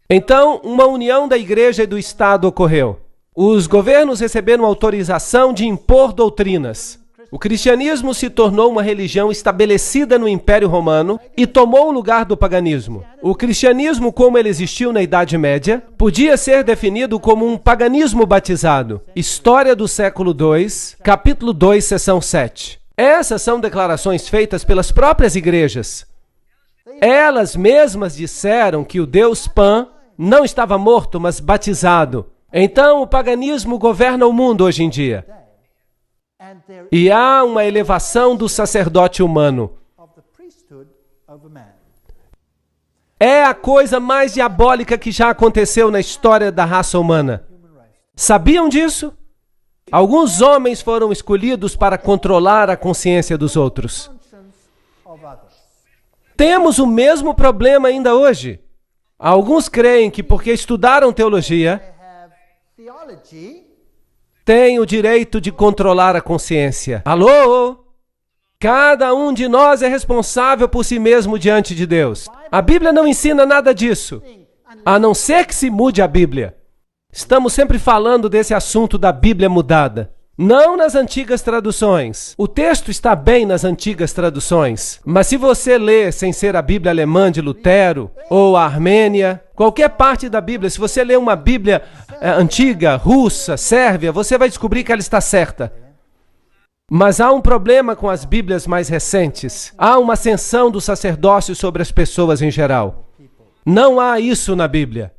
Então, uma união da igreja e do Estado ocorreu. Os governos receberam autorização de impor doutrinas. O cristianismo se tornou uma religião estabelecida no Império Romano e tomou o lugar do paganismo. O cristianismo, como ele existiu na Idade Média, podia ser definido como um paganismo batizado. História do século II, capítulo 2, seção 7. Essas são declarações feitas pelas próprias igrejas. Elas mesmas disseram que o Deus Pan não estava morto, mas batizado. Então, o paganismo governa o mundo hoje em dia. E há uma elevação do sacerdote humano. É a coisa mais diabólica que já aconteceu na história da raça humana. Sabiam disso? Alguns homens foram escolhidos para controlar a consciência dos outros. Temos o mesmo problema ainda hoje. Alguns creem que porque estudaram teologia, têm o direito de controlar a consciência. Alô? Cada um de nós é responsável por si mesmo diante de Deus. A Bíblia não ensina nada disso, a não ser que se mude a Bíblia. Estamos sempre falando desse assunto da Bíblia mudada. Não nas antigas traduções. O texto está bem nas antigas traduções. Mas se você lê sem ser a Bíblia alemã de Lutero, ou a Armênia, qualquer parte da Bíblia, se você lê uma Bíblia antiga, russa, sérvia, você vai descobrir que ela está certa. Mas há um problema com as Bíblias mais recentes. Há uma ascensão do sacerdócio sobre as pessoas em geral. Não há isso na Bíblia.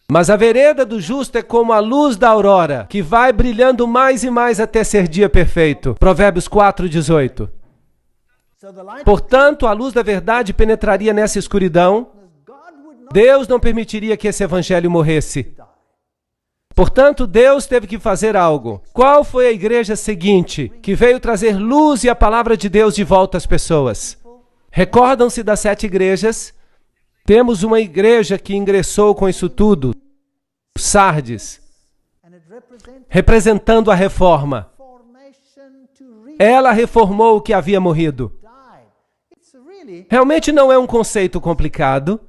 Mas a vereda do justo é como a luz da aurora, que vai brilhando mais e mais até ser dia perfeito. Provérbios 4:18. Portanto, a luz da verdade penetraria nessa escuridão. Deus não permitiria que esse evangelho morresse. Portanto, Deus teve que fazer algo. Qual foi a igreja seguinte que veio trazer luz e a palavra de Deus de volta às pessoas? Recordam-se das 7 igrejas? Temos uma igreja que ingressou com isso tudo, Sardes, representando a reforma. Ela reformou o que havia morrido. Realmente não é um conceito complicado.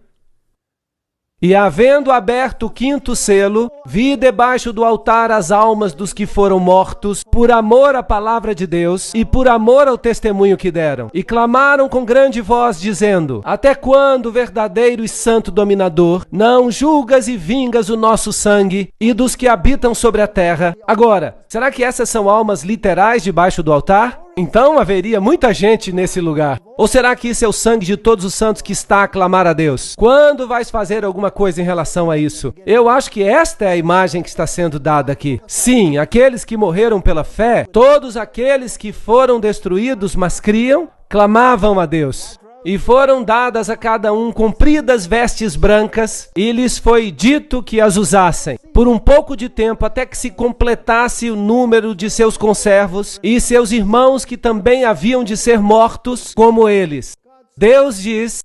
E havendo aberto o 5º selo, vi debaixo do altar as almas dos que foram mortos, por amor à palavra de Deus e por amor ao testemunho que deram. E clamaram com grande voz, dizendo: Até quando, verdadeiro e santo dominador, não julgas e vingas o nosso sangue e dos que habitam sobre a terra? Agora, será que essas são almas literais debaixo do altar? Então haveria muita gente nesse lugar. Ou será que isso é o sangue de todos os santos que está a clamar a Deus? Quando vais fazer alguma coisa em relação a isso? Eu acho que esta é a imagem que está sendo dada aqui. Sim, aqueles que morreram pela fé, todos aqueles que foram destruídos, mas criam, clamavam a Deus. E foram dadas a cada um compridas vestes brancas, e lhes foi dito que as usassem, por um pouco de tempo, até que se completasse o número de seus conservos, e seus irmãos que também haviam de ser mortos, como eles. Deus diz: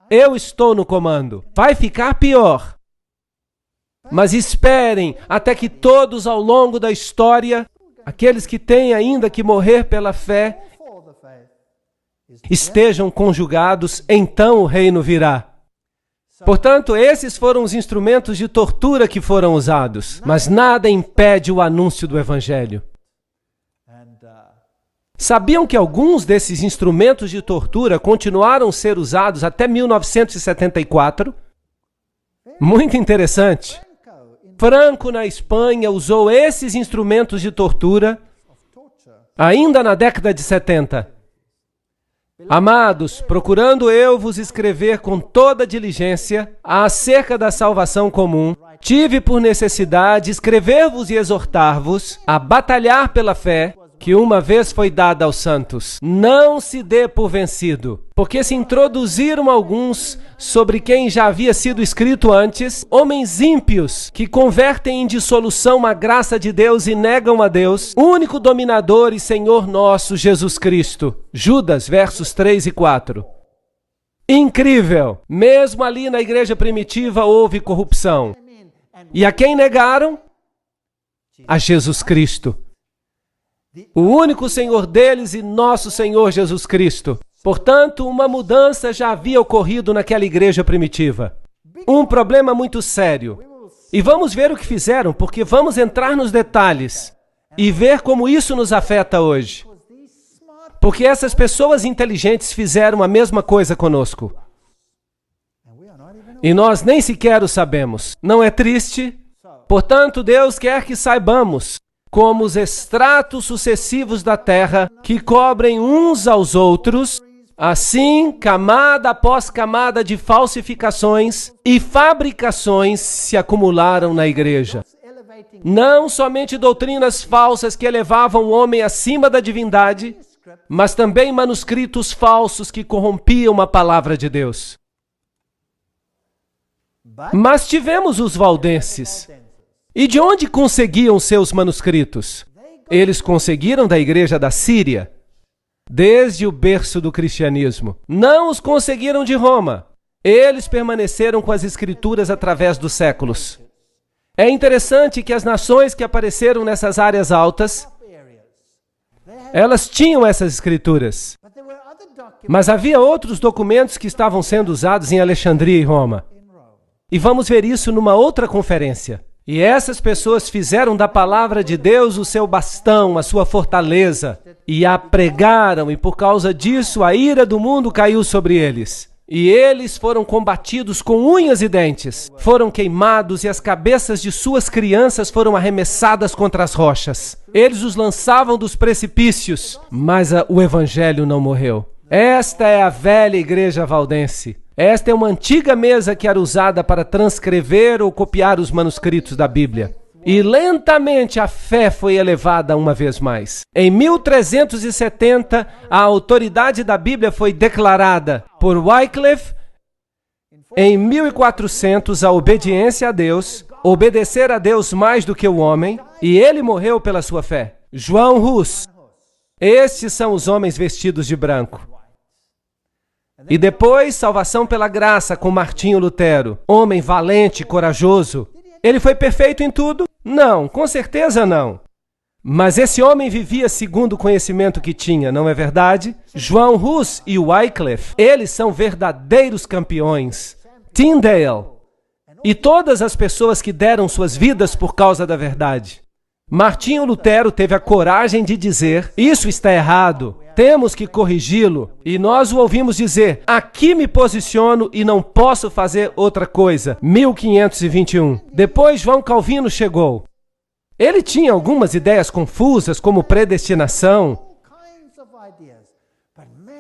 eu estou no comando. Vai ficar pior. Mas esperem até que todos ao longo da história, aqueles que têm ainda que morrer pela fé, estejam conjugados, então o reino virá. Portanto, esses foram os instrumentos de tortura que foram usados, mas nada impede o anúncio do evangelho. Sabiam que alguns desses instrumentos de tortura continuaram a ser usados até 1974? Muito interessante. Franco, na Espanha, usou esses instrumentos de tortura ainda na década de 70. Amados, procurando eu vos escrever com toda diligência acerca da salvação comum, tive por necessidade escrever-vos e exortar-vos a batalhar pela fé que uma vez foi dada aos santos. Não se dê por vencido, porque se introduziram alguns sobre quem já havia sido escrito antes, homens ímpios que convertem em dissolução a graça de Deus e negam a Deus, único dominador e Senhor nosso, Jesus Cristo. Judas, versos 3 e 4. Incrível! Mesmo ali na igreja primitiva houve corrupção. E a quem negaram? A Jesus Cristo. O único Senhor deles e nosso Senhor Jesus Cristo. Portanto, uma mudança já havia ocorrido naquela igreja primitiva. Um problema muito sério. E vamos ver o que fizeram, porque vamos entrar nos detalhes e ver como isso nos afeta hoje. Porque essas pessoas inteligentes fizeram a mesma coisa conosco. E nós nem sequer o sabemos. Não é triste? Portanto, Deus quer que saibamos como os estratos sucessivos da terra que cobrem uns aos outros, Assim, camada após camada de falsificações e fabricações se acumularam na igreja. Não somente doutrinas falsas que elevavam o homem acima da divindade, mas também manuscritos falsos que corrompiam a palavra de Deus. Mas tivemos os valdenses. E de onde conseguiam seus manuscritos? Eles conseguiram da igreja da Síria, desde o berço do cristianismo. Não os conseguiram de Roma. Eles permaneceram com as escrituras através dos séculos. É interessante que as nações que apareceram nessas áreas altas, elas tinham essas escrituras. Mas havia outros documentos que estavam sendo usados em Alexandria e Roma. E vamos ver isso numa outra conferência. E essas pessoas fizeram da palavra de Deus o seu bastão, a sua fortaleza, e a pregaram, e por causa disso a ira do mundo caiu sobre eles. E eles foram combatidos com unhas e dentes, foram queimados e as cabeças de suas crianças foram arremessadas contra as rochas. Eles os lançavam dos precipícios, mas o evangelho não morreu. Esta é a velha igreja valdense. Esta é uma antiga mesa que era usada para transcrever ou copiar os manuscritos da Bíblia. E lentamente a fé foi elevada uma vez mais. Em 1370, a autoridade da Bíblia foi declarada por Wycliffe. Em 1400, a obediência a Deus, obedecer a Deus mais do que o homem, e ele morreu pela sua fé. João Hus. Estes são os homens vestidos de branco. E depois, salvação pela graça com Martinho Lutero, homem valente, corajoso. Ele foi perfeito em tudo? Não, com certeza não. Mas esse homem vivia segundo o conhecimento que tinha, não é verdade? João Hus e Wycliffe, eles são verdadeiros campeões. Tyndale e todas as pessoas que deram suas vidas por causa da verdade. Martinho Lutero teve a coragem de dizer, isso está errado, temos que corrigi-lo. E nós o ouvimos dizer, aqui me posiciono e não posso fazer outra coisa. 1521. Depois João Calvino chegou. Ele tinha algumas ideias confusas, como predestinação,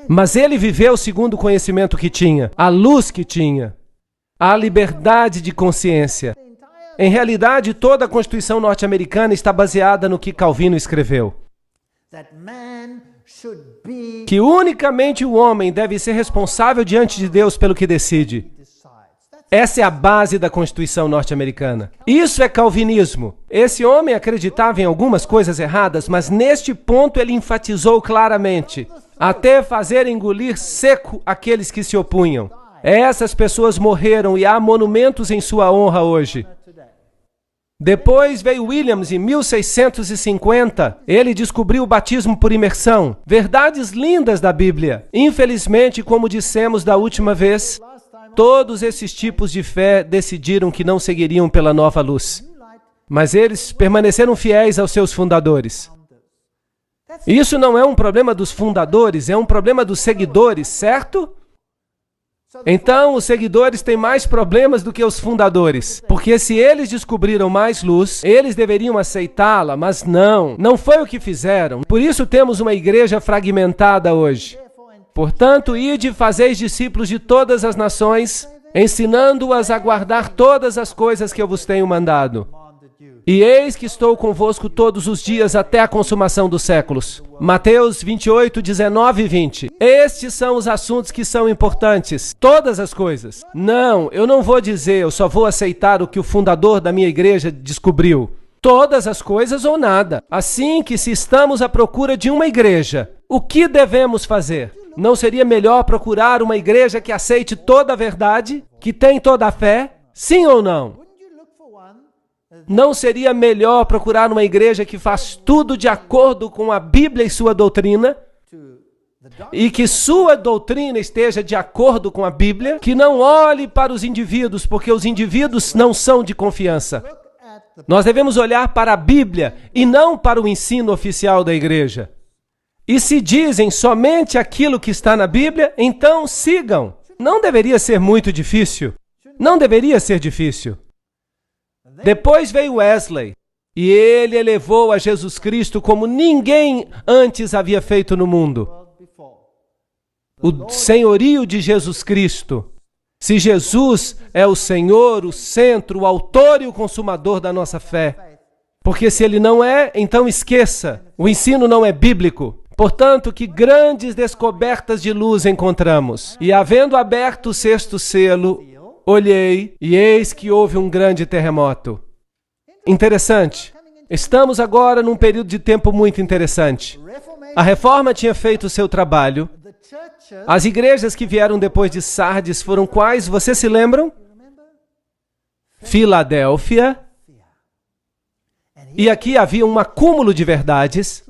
mas ele viveu segundo o conhecimento que tinha, a luz que tinha, a liberdade de consciência. Em realidade, toda a Constituição norte-americana está baseada no que Calvino escreveu. Que unicamente o homem deve ser responsável diante de Deus pelo que decide. Essa é a base da Constituição norte-americana. Isso é calvinismo. Esse homem acreditava em algumas coisas erradas, mas neste ponto ele enfatizou claramente, até fazer engolir seco aqueles que se opunham. Essas pessoas morreram e há monumentos em sua honra hoje. Depois veio Williams em 1650. Ele descobriu o batismo por imersão. Verdades lindas da Bíblia. Infelizmente, como dissemos da última vez, todos esses tipos de fé decidiram que não seguiriam pela nova luz. Mas eles permaneceram fiéis aos seus fundadores. Isso não é um problema dos fundadores, é um problema dos seguidores, certo? Então, os seguidores têm mais problemas do que os fundadores, porque se eles descobriram mais luz, eles deveriam aceitá-la, mas não foi o que fizeram. Por isso temos uma igreja fragmentada hoje. Portanto, ide e fazeis discípulos de todas as nações, ensinando-as a guardar todas as coisas que eu vos tenho mandado. E eis que estou convosco todos os dias até a consumação dos séculos. Mateus 28, 19 e 20. Estes são os assuntos que são importantes. Todas as coisas. Não, eu não vou dizer, eu só vou aceitar o que o fundador da minha igreja descobriu. Todas as coisas ou nada. Assim que se estamos à procura de uma igreja, o que devemos fazer? Não seria melhor procurar uma igreja que aceite toda a verdade? Que tem toda a fé? Sim ou não? Não seria melhor procurar uma igreja que faz tudo de acordo com a Bíblia e sua doutrina? E que sua doutrina esteja de acordo com a Bíblia? Que não olhe para os indivíduos, porque os indivíduos não são de confiança. Nós devemos olhar para a Bíblia e não para o ensino oficial da igreja. E se dizem somente aquilo que está na Bíblia, então sigam. Não deveria ser muito difícil. Não deveria ser difícil. Depois veio Wesley, e ele elevou a Jesus Cristo como ninguém antes havia feito no mundo. o senhorio de Jesus Cristo. Se Jesus é o Senhor, o centro, o autor e o consumador da nossa fé. Porque se ele não é, então esqueça. O ensino não é bíblico. Portanto, que grandes descobertas de luz encontramos. E havendo aberto o sexto selo, olhei e eis que houve um grande terremoto. Interessante. Estamos agora num período de tempo muito interessante. A Reforma tinha feito o seu trabalho. As igrejas que vieram depois de Sardes foram quais? Vocês se lembram? Filadélfia. E aqui havia um acúmulo de verdades.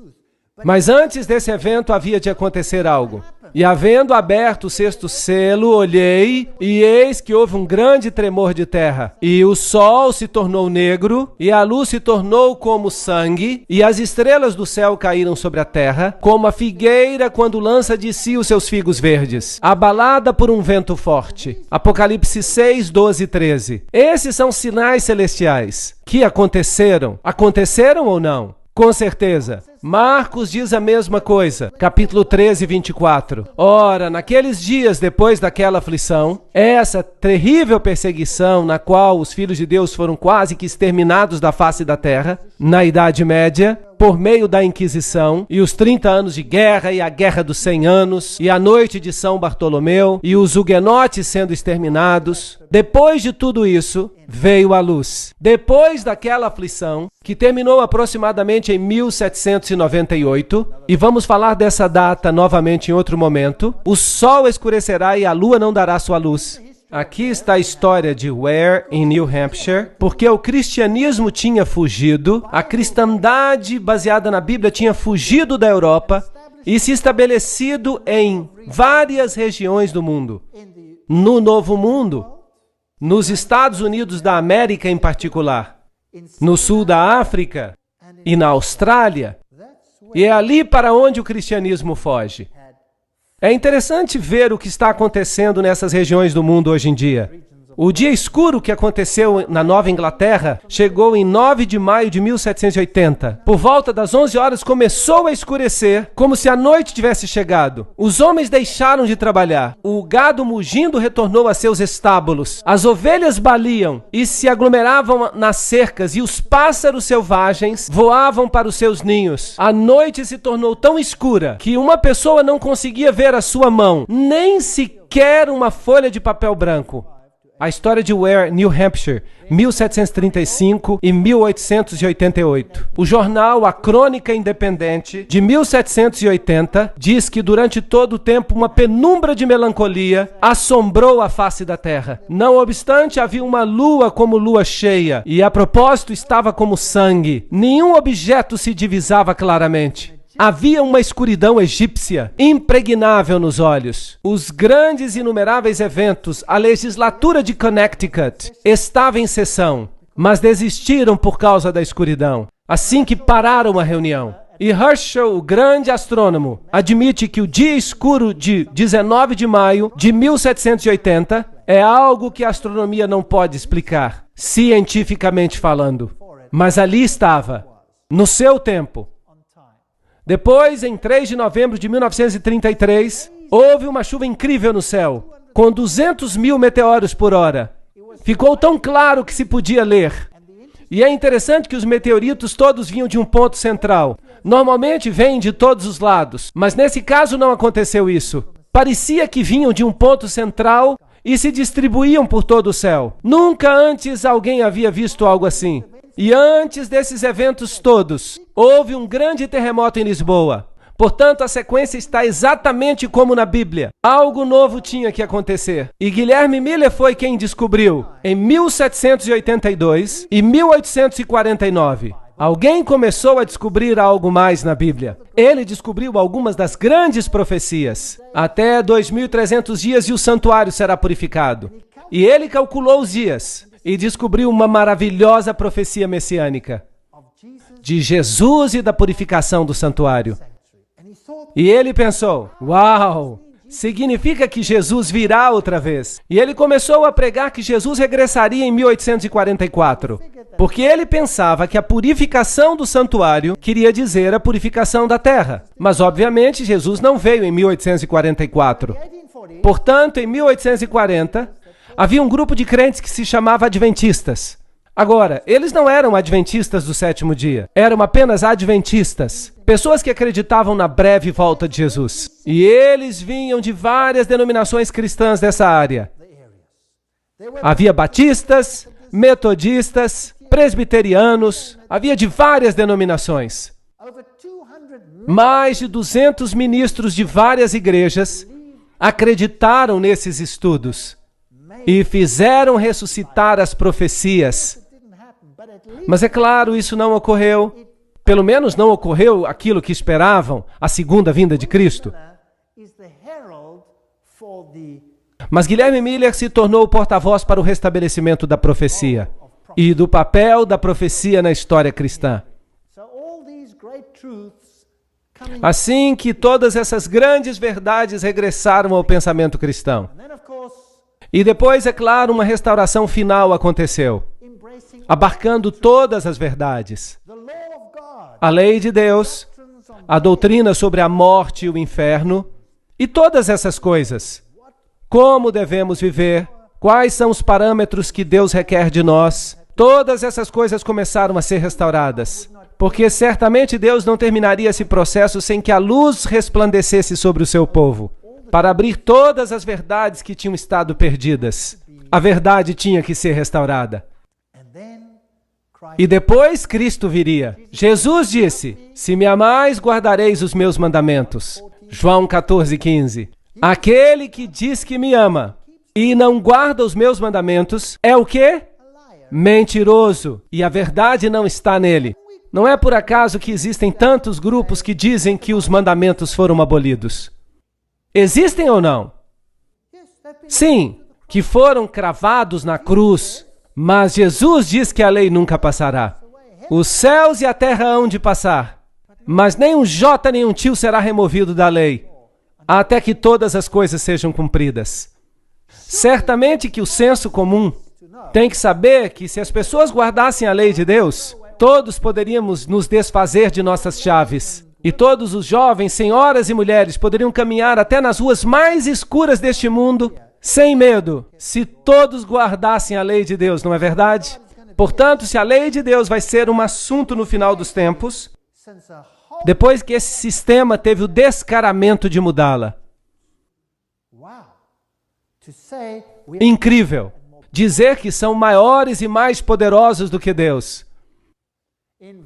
Mas antes desse evento havia de acontecer algo. E havendo aberto o sexto selo, olhei, e eis que houve um grande tremor de terra. E o sol se tornou negro, e a luz se tornou como sangue, e as estrelas do céu caíram sobre a terra, como a figueira quando lança de si os seus figos verdes, abalada por um vento forte. Apocalipse 6, 12 e 13. Esses são sinais celestiais que aconteceram. Aconteceram ou não? Com certeza. Marcos diz a mesma coisa, capítulo 13, 24. Ora, naqueles dias depois daquela aflição, essa terrível perseguição na qual os filhos de Deus foram quase que exterminados da face da terra, na Idade Média, por meio da Inquisição, e os 30 anos de guerra, e a Guerra dos 100 anos, e a noite de São Bartolomeu, e os huguenotes sendo exterminados. Depois de tudo isso, veio a luz. Depois daquela aflição, que terminou aproximadamente em 1798, e vamos falar dessa data novamente em outro momento, o sol escurecerá e a lua não dará sua luz. Aqui está a história de Ware, em New Hampshire, porque o cristianismo tinha fugido, a cristandade baseada na Bíblia tinha fugido da Europa e se estabelecido em várias regiões do mundo. No Novo Mundo, nos Estados Unidos da América em particular, no sul da África e na Austrália, e é ali para onde o cristianismo foge. É interessante ver o que está acontecendo nessas regiões do mundo hoje em dia. O dia escuro que aconteceu na Nova Inglaterra chegou em 9 de maio de 1780. Por volta das 11 horas começou a escurecer, como se a noite tivesse chegado. Os homens deixaram de trabalhar. O gado mugindo retornou a seus estábulos. As ovelhas baliam e se aglomeravam nas cercas e os pássaros selvagens voavam para os seus ninhos. A noite se tornou tão escura que uma pessoa não conseguia ver a sua mão, nem sequer uma folha de papel branco. A história de Ware, New Hampshire, 1735 e 1888. O jornal A Crônica Independente, de 1780, diz que durante todo o tempo uma penumbra de melancolia assombrou a face da terra. Não obstante, havia uma lua como lua cheia, e a propósito estava como sangue. Nenhum objeto se divisava claramente. Havia uma escuridão egípcia, impregnável nos olhos. Os grandes e inumeráveis eventos, a legislatura de Connecticut estava em sessão, mas desistiram por causa da escuridão, assim que pararam a reunião. E Herschel, o grande astrônomo, admite que o dia escuro de 19 de maio de 1780 é algo que a astronomia não pode explicar, cientificamente falando. Mas ali estava, no seu tempo. Depois, em 3 de novembro de 1933, houve uma chuva incrível no céu, com 200 mil meteoros por hora. Ficou tão claro que se podia ler. E é interessante que os meteoritos todos vinham de um ponto central. Normalmente vêm de todos os lados, mas nesse caso não aconteceu isso. Parecia que vinham de um ponto central e se distribuíam por todo o céu. Nunca antes alguém havia visto algo assim. E antes desses eventos todos, houve um grande terremoto em Lisboa. Portanto, a sequência está exatamente como na Bíblia. Algo novo tinha que acontecer. E Guilherme Miller foi quem descobriu, em 1782 e 1849. Alguém começou a descobrir algo mais na Bíblia. Ele descobriu algumas das grandes profecias. Até 2.300 dias e o santuário será purificado. E ele calculou os dias e descobriu uma maravilhosa profecia messiânica de Jesus e da purificação do santuário. E ele pensou, uau, significa que Jesus virá outra vez. E ele começou a pregar que Jesus regressaria em 1844. porque ele pensava que a purificação do santuário queria dizer a purificação da terra. Mas, obviamente, Jesus não veio em 1844. Portanto, em 1840, havia um grupo de crentes que se chamava adventistas. Agora, eles não eram adventistas do sétimo dia, eram apenas adventistas, pessoas que acreditavam na breve volta de Jesus. E eles vinham de várias denominações cristãs dessa área. Havia batistas, metodistas, presbiterianos, havia de várias denominações. Mais de 200 ministros de várias igrejas acreditaram nesses estudos e fizeram ressuscitar as profecias. Mas é claro, isso não ocorreu. Pelo menos não ocorreu aquilo que esperavam, a segunda vinda de Cristo. Mas Guilherme Miller se tornou o porta-voz para o restabelecimento da profecia e do papel da profecia na história cristã. Assim que todas essas grandes verdades regressaram ao pensamento cristão. E depois, é claro, uma restauração final aconteceu, abarcando todas as verdades. A lei de Deus, a doutrina sobre a morte e o inferno, e todas essas coisas. Como devemos viver, quais são os parâmetros que Deus requer de nós. Todas essas coisas começaram a ser restauradas, porque certamente Deus não terminaria esse processo sem que a luz resplandecesse sobre o seu povo, para abrir todas as verdades que tinham estado perdidas. A verdade tinha que ser restaurada. E depois Cristo viria. Jesus disse: se me amais, guardareis os meus mandamentos. João 14:15. Aquele que diz que me ama e não guarda os meus mandamentos é o quê? Mentiroso. E a verdade não está nele. Não é por acaso que existem tantos grupos que dizem que os mandamentos foram abolidos. Existem ou não? Sim, que foram cravados na cruz. Mas Jesus diz que a lei nunca passará. Os céus e a terra hão de passar, mas nem um jota nem um tio será removido da lei, até que todas as coisas sejam cumpridas. Certamente que o senso comum tem que saber que se as pessoas guardassem a lei de Deus, todos poderíamos nos desfazer de nossas chaves. E todos os jovens, senhoras e mulheres, poderiam caminhar até nas ruas mais escuras deste mundo, sem medo, se todos guardassem a lei de Deus, não é verdade? Portanto, se a lei de Deus vai ser um assunto no final dos tempos, depois que esse sistema teve o descaramento de mudá-la. Incrível! Dizer que são maiores e mais poderosos do que Deus.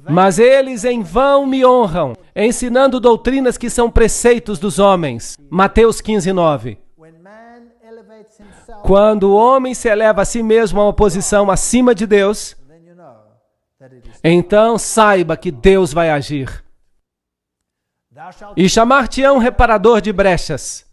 Mas eles em vão me honram, ensinando doutrinas que são preceitos dos homens. Mateus 15:9. Quando o homem se eleva a si mesmo a uma posição acima de Deus, então saiba que Deus vai agir. E chamar-te-ão reparador de brechas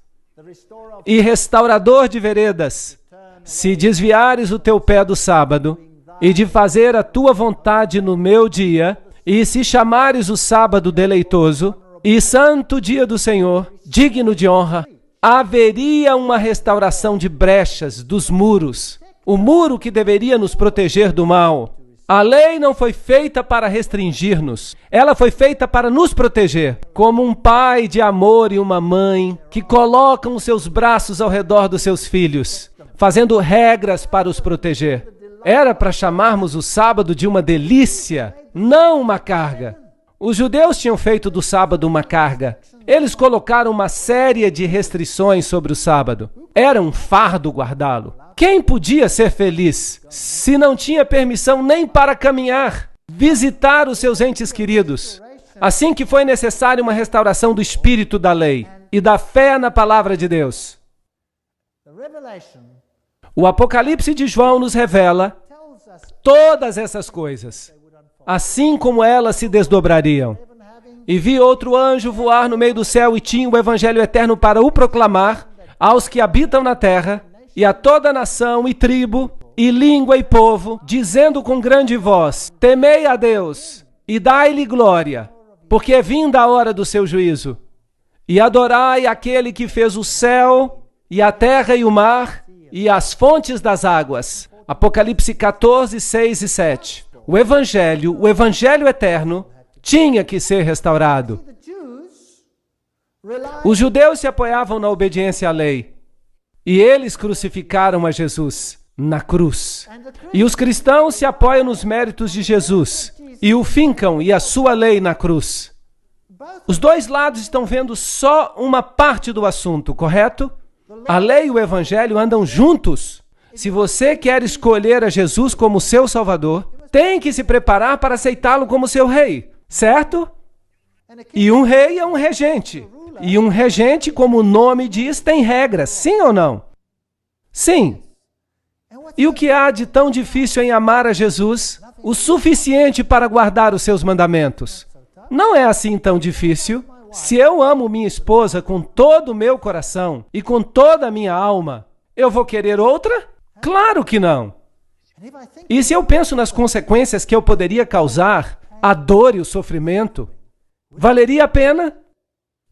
e restaurador de veredas, se desviares o teu pé do sábado e de fazer a tua vontade no meu dia, e se chamares o sábado deleitoso e santo dia do Senhor, digno de honra, haveria uma restauração de brechas dos muros, o muro que deveria nos proteger do mal. A lei não foi feita para restringir-nos, ela foi feita para nos proteger, como um pai de amor e uma mãe que colocam os seus braços ao redor dos seus filhos, fazendo regras para os proteger. Era para chamarmos o sábado de uma delícia, não uma carga. Os judeus tinham feito do sábado uma carga. Eles colocaram uma série de restrições sobre o sábado. Era um fardo guardá-lo. Quem podia ser feliz se não tinha permissão nem para caminhar, visitar os seus entes queridos? Assim que foi necessária uma restauração do espírito da lei e da fé na palavra de Deus. O Apocalipse de João nos revela todas essas coisas, assim como elas se desdobrariam. E vi outro anjo voar no meio do céu e tinha o evangelho eterno para o proclamar aos que habitam na terra e a toda nação e tribo e língua e povo, dizendo com grande voz: temei a Deus e dai-lhe glória, porque é vinda a hora do seu juízo. E adorai aquele que fez o céu e a terra e o mar e as fontes das águas. Apocalipse 14, 6 e 7. o Evangelho eterno, tinha que ser restaurado. Os judeus se apoiavam na obediência à lei, e eles crucificaram a Jesus na cruz. E os cristãos se apoiam nos méritos de Jesus, e o fincam e a sua lei na cruz. Os dois lados estão vendo só uma parte do assunto, correto? A lei e o Evangelho andam juntos. Se você quer escolher a Jesus como seu Salvador, tem que se preparar para aceitá-lo como seu rei, certo? E um rei é um regente. E um regente, como o nome diz, tem regras, sim ou não? Sim. E o que há de tão difícil em amar a Jesus o suficiente para guardar os seus mandamentos? Não é assim tão difícil. Se eu amo minha esposa com todo o meu coração e com toda a minha alma, eu vou querer outra? Claro que não. E se eu penso nas consequências que eu poderia causar, a dor e o sofrimento, valeria a pena?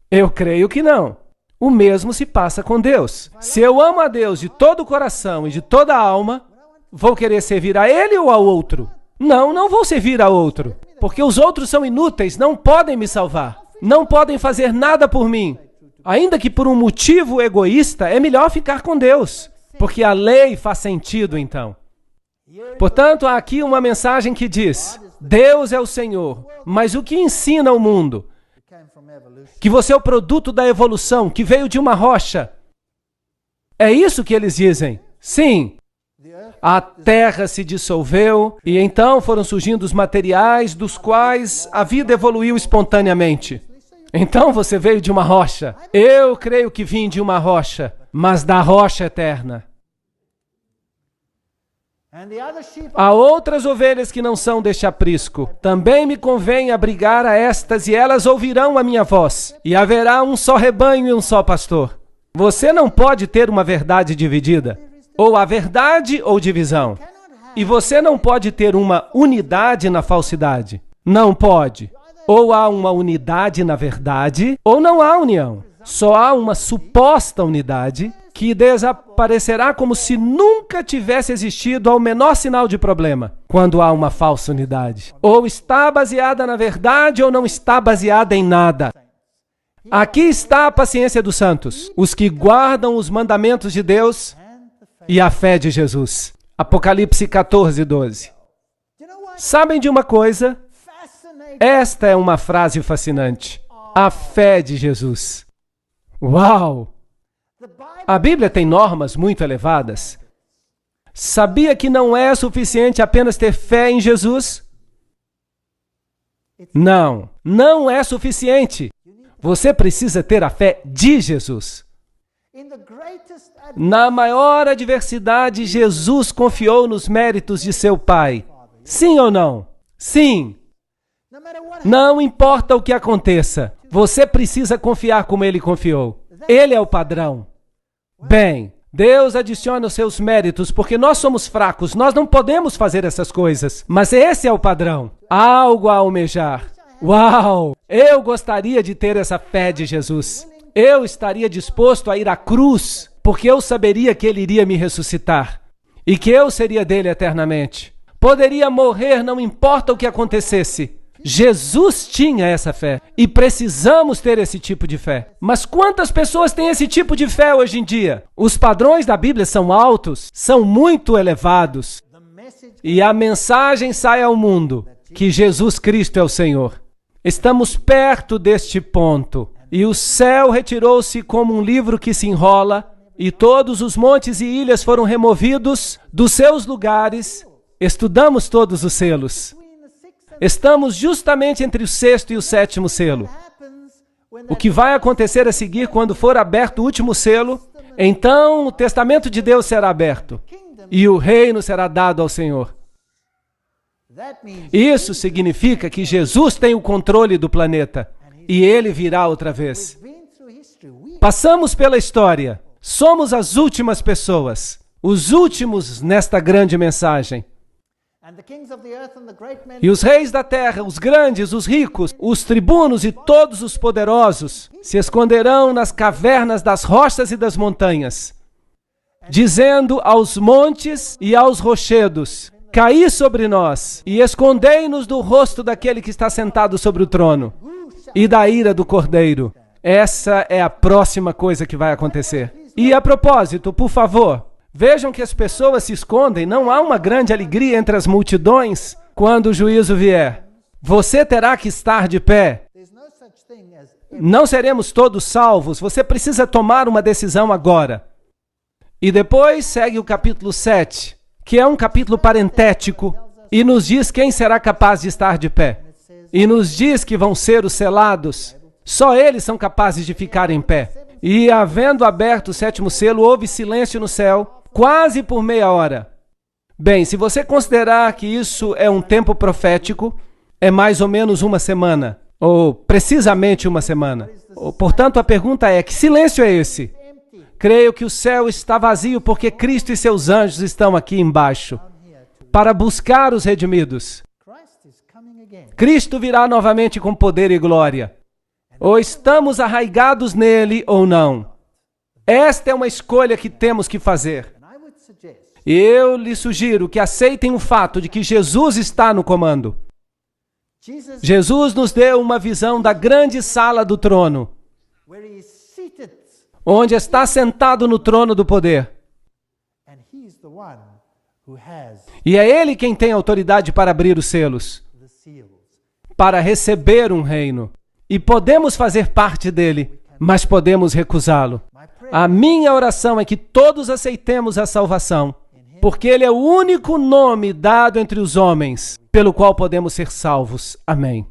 Eu creio que não. O mesmo se passa com Deus. Se eu amo a Deus de todo o coração e de toda a alma, vou querer servir a Ele ou ao outro? Não, não vou servir a outro, porque os outros são inúteis, não podem me salvar, não podem fazer nada por mim. Ainda que por um motivo egoísta, é melhor ficar com Deus, porque a lei faz sentido então. Portanto, há aqui uma mensagem que diz: Deus é o Senhor, mas o que ensina o mundo? Que você é o produto da evolução, que veio de uma rocha. É isso que eles dizem. Sim. A terra se dissolveu e então foram surgindo os materiais dos quais a vida evoluiu espontaneamente. Então você veio de uma rocha. Eu creio que vim de uma rocha, mas da rocha eterna. Há outras ovelhas que não são deste aprisco. Também me convém abrigar a estas, e elas ouvirão a minha voz. E haverá um só rebanho e um só pastor. Você não pode ter uma verdade dividida. Ou a verdade ou divisão. E você não pode ter uma unidade na falsidade. Não pode. Ou há uma unidade na verdade, ou não há união. Só há uma suposta unidade que desaparecerá como se nunca tivesse existido ao menor sinal de problema, quando há uma falsa unidade. Ou está baseada na verdade ou não está baseada em nada. Aqui está a paciência dos santos, os que guardam os mandamentos de Deus e a fé de Jesus. Apocalipse 14, 12. Sabem de uma coisa? Esta é uma frase fascinante. A fé de Jesus. Uau! A Bíblia tem normas muito elevadas. Sabia que não é suficiente apenas ter fé em Jesus? Não, não é suficiente. Você precisa ter a fé de Jesus. Na maior adversidade, Jesus confiou nos méritos de seu Pai. Sim ou não? Sim. Não importa o que aconteça, você precisa confiar como Ele confiou. Ele é o padrão. Bem, Deus adiciona os seus méritos porque nós somos fracos, nós não podemos fazer essas coisas. Mas esse é o padrão. Algo a almejar. Uau! Eu gostaria de ter essa fé de Jesus. Eu estaria disposto a ir à cruz, porque eu saberia que Ele iria me ressuscitar e que eu seria dele eternamente. Poderia morrer, não importa o que acontecesse. Jesus tinha essa fé e precisamos ter esse tipo de fé. Mas quantas pessoas têm esse tipo de fé hoje em dia? Os padrões da Bíblia são altos, são muito elevados. E a mensagem sai ao mundo que Jesus Cristo é o Senhor. Estamos perto deste ponto. E o céu retirou-se como um livro que se enrola, e todos os montes e ilhas foram removidos dos seus lugares. Estudamos todos os selos. Estamos justamente entre o sexto e o sétimo selo. O que vai acontecer a seguir quando for aberto o último selo? Então o testamento de Deus será aberto e o reino será dado ao Senhor. Isso significa que Jesus tem o controle do planeta e Ele virá outra vez. Passamos pela história. Somos as últimas pessoas, os últimos nesta grande mensagem. E os reis da terra, os grandes, os ricos, os tribunos e todos os poderosos se esconderão nas cavernas das rochas e das montanhas, dizendo aos montes e aos rochedos: cair sobre nós e escondei-nos do rosto daquele que está sentado sobre o trono e da ira do Cordeiro. Essa é a próxima coisa que vai acontecer. E a propósito, por favor, vejam que as pessoas se escondem. Não há uma grande alegria entre as multidões quando o juízo vier. Você terá que estar de pé. Não seremos todos salvos. Você precisa tomar uma decisão agora. E depois segue o capítulo 7, que é um capítulo parentético, e nos diz quem será capaz de estar de pé. E nos diz que vão ser os selados. Só eles são capazes de ficar em pé. E, havendo aberto o 7º selo, houve silêncio no céu, quase por meia hora. Bem, se você considerar que isso é um tempo profético, é mais ou menos uma semana, ou precisamente uma semana. Portanto, a pergunta é, que silêncio é esse? Creio que o céu está vazio porque Cristo e seus anjos estão aqui embaixo para buscar os redimidos. Cristo virá novamente com poder e glória. Ou estamos arraigados nele ou não. Esta é uma escolha que temos que fazer. Eu lhe sugiro que aceitem o fato de que Jesus está no comando. Jesus nos deu uma visão da grande sala do trono, onde está sentado no trono do poder. E é Ele quem tem autoridade para abrir os selos, para receber um reino. E podemos fazer parte dele, mas podemos recusá-lo. A minha oração é que todos aceitemos a salvação, porque Ele é o único nome dado entre os homens pelo qual podemos ser salvos. Amém.